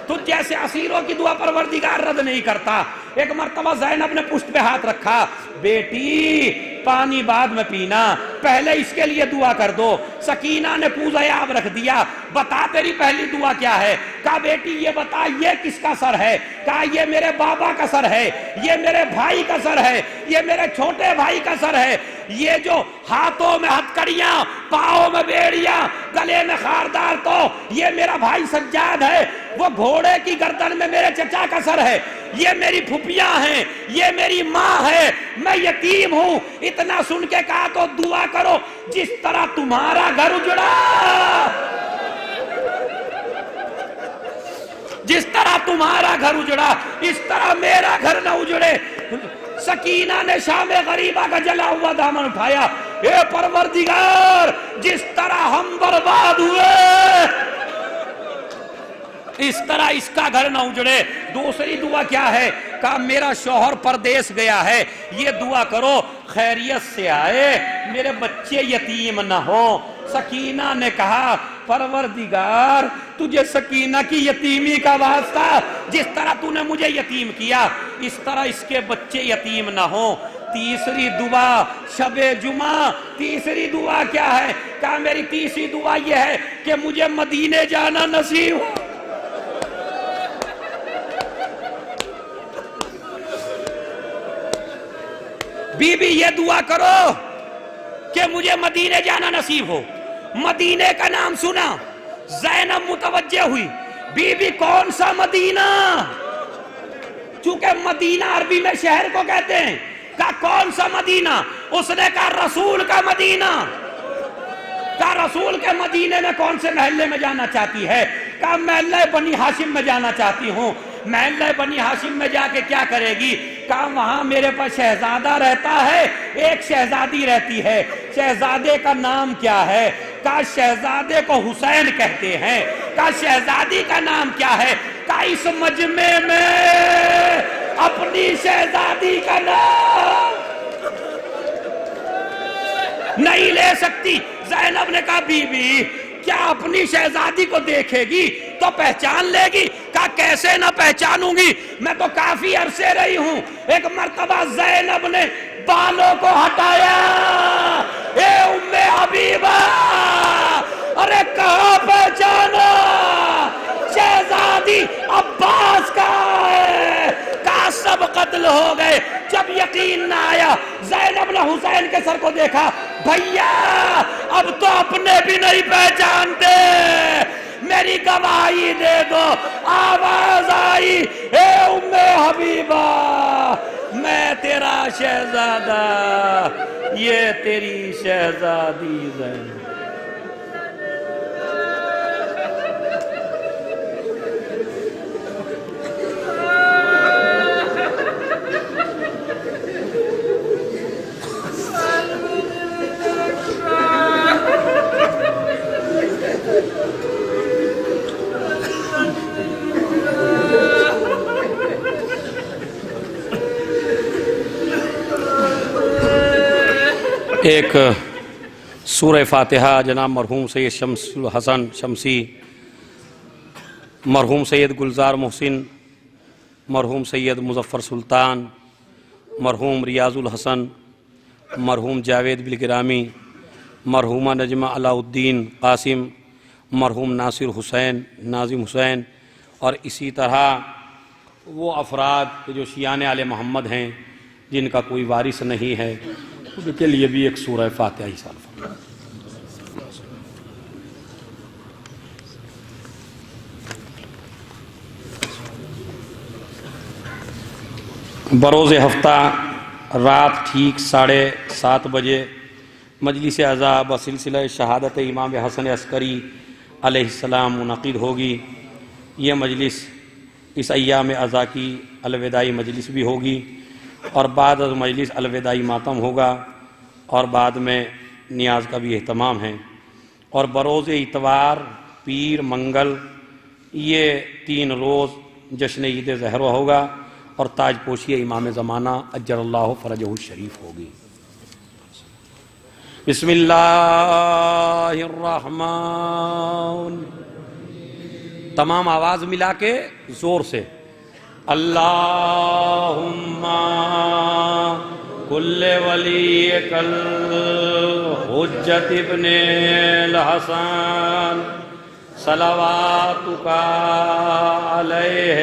تجھ جیسے اسیروں کی دعا پروردگار رد نہیں کرتا۔ ایک مرتبہ زینب نے پشت پہ ہاتھ رکھا، بیٹی پانی بعد میں پینا، پہلے اس کے لیے دعا کر دو۔ سکینہ نے کوزہ آب رکھ دیا، بتا تیری پہلی دعا کیا ہے؟ کہا بیٹی یہ بتا یہ کس کا سر ہے؟ کہا یہ میرے بابا کا سر ہے، یہ میرے بھائی کا سر ہے، یہ میرے چھوٹے بھائی کا سر ہے، یہ جو ہاتھوں میں ہتھکڑیاں، پاؤں میں بیڑیاں، گلے میں خاردار تو یہ میرا بھائی سجاد ہے، وہ گھوڑے کی گردن میں میرے چچا کا سر ہے، یہ میری پھوپھیاں ہیں، یہ میری ماں ہے، میں یتیم ہوں۔ اتنا سن کے کہا تو دعا کرو جس طرح تمہارا گھر اجڑا، جس طرح تمہارا گھر اجڑا اس طرح میرا گھر نہ اجڑے۔ سکینہ نے شام غریبہ کا جلا ہوا دامن اٹھایا، اے پروردگار جس طرح ہم برباد ہوئے اس طرح اس کا گھر نہ اجڑے۔ دوسری دعا کیا ہے؟ کہا میرا شوہر پردیس گیا ہے، یہ دعا کرو خیریت سے آئے، میرے بچے یتیم نہ ہوں۔ سکینہ نے کہا پروردگار تجھے سکینہ کی یتیمی کا واسطہ، جس طرح تو نے مجھے یتیم کیا اس طرح اس کے بچے یتیم نہ ہوں۔ تیسری دعا شب جمعہ، تیسری دعا کیا ہے؟ کہا میری تیسری دعا یہ ہے کہ مجھے مدینے جانا نصیب ہو۔ بی بی یہ دعا کرو کہ مجھے مدینے جانا نصیب ہو۔ مدینے کا نام سنا، زینب متوجہ ہوئی، بی بی کون سا مدینہ؟ چونکہ مدینہ عربی میں شہر کو کہتے ہیں، کہا کون سا مدینہ؟ اس نے کہا رسول کا مدینہ۔ کہا رسول کے مدینے میں کون سے محلے میں جانا چاہتی ہے؟ کہا محلہ بنی ہاشم میں جانا چاہتی ہوں۔ محلہ بنی ہاشم میں جا کے کیا کرے گی؟ کہا وہاں میرے پاس شہزادہ رہتا ہے، ایک شہزادی رہتی ہے، شہزادے کا نام کیا ہے؟ کہا شہزادے کو حسین کہتے ہیں۔ کہا شہزادی کا نام کیا ہے؟ کہا اس مجمع میں اپنی شہزادی کا نام نہیں لے سکتی۔ زینب نے کہا بی بی کیا اپنی شہزادی کو دیکھے گی تو پہچان لے گی؟ کہا کیسے نہ پہچانوں گی، میں تو کافی عرصے رہی ہوں۔ ایک مرتبہ زینب نے بالوں کو ہٹایا، اے ام حبیبہ ارے کہاں پہچانا؟ شہزادی عباس کا ہے۔ کہا سب قتل ہو گئے۔ جب یقین نہ آیا زینب نے حسین کے سر کو دیکھا، بھیا اب تو اپنے بھی نہیں پہچانتے، میری گواہی دے دو۔ آواز آئی اے ام حبیبہ میں تیرا شہزادہ، یہ تیری شہزادی زینب۔ ایک سورہ فاتحہ جناب مرحوم سید شمس الحسن شمسی، مرحوم سید گلزار محسن، مرحوم سید مظفر سلطان، مرحوم ریاض الحسن، مرحوم جاوید بالگرامی، مرحومہ نجمہ علاء الدین قاسم، مرحوم ناصر حسین، ناظم حسین، اور اسی طرح وہ افراد جو شیعان آل محمد ہیں جن کا کوئی وارث نہیں ہے، ان کے لیے بھی ایک سورہ فاتحہ ایصال فرمائیں۔ بروز ہفتہ رات ٹھیک 7:30 بجے مجلس اعزاء بسلسلہ شہادت امام حسن عسکری علیہ السلام منعقد ہوگی۔ یہ مجلس اس ایام اعزاء کی الوداعی مجلس بھی ہوگی، اور بعد از مجلس الوداعی ماتم ہوگا، اور بعد میں نیاز کا بھی اہتمام ہے۔ اور بروز اتوار، پیر، منگل، یہ 3 روز جشن عید زہرہ ہوگا، اور تاج پوشی امام زمانہ اجر اللہ فرجہ الشریف ہوگی۔ بسم اللہ الرحمن، تمام آواز ملا کے زور سے، اللہم کل ولیک الحجت ابن الحسن صلواتک علیہ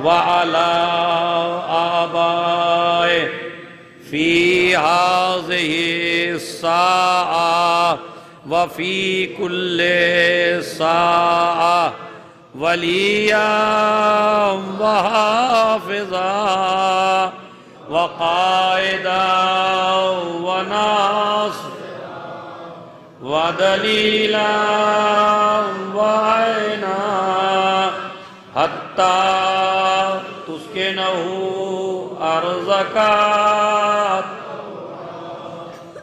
وعلی آبائے فی ہذہ الساعہ وفی کل ساعہ ولیاً وحافظا وقائدا وناصرا ودلیلا وعینا حتی تسکنہ ارضک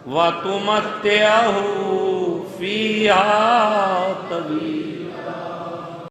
وتمتعہ فیہا طویلا۔